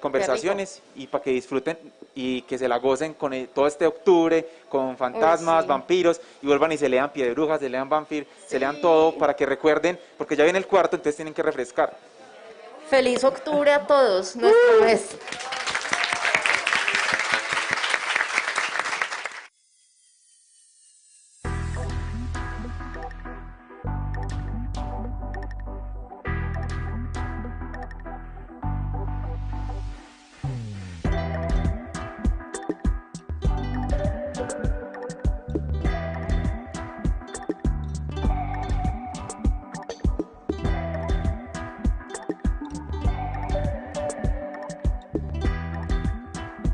B: conversaciones, y para que disfruten y que se la gocen con todo este octubre, con fantasmas,
C: sí,
B: vampiros, y vuelvan y se lean Piedebrujas, se lean Vampir, se lean todo para que recuerden, porque ya viene el cuarto, entonces tienen que refrescar.
C: Feliz octubre a todos, nuestro mes.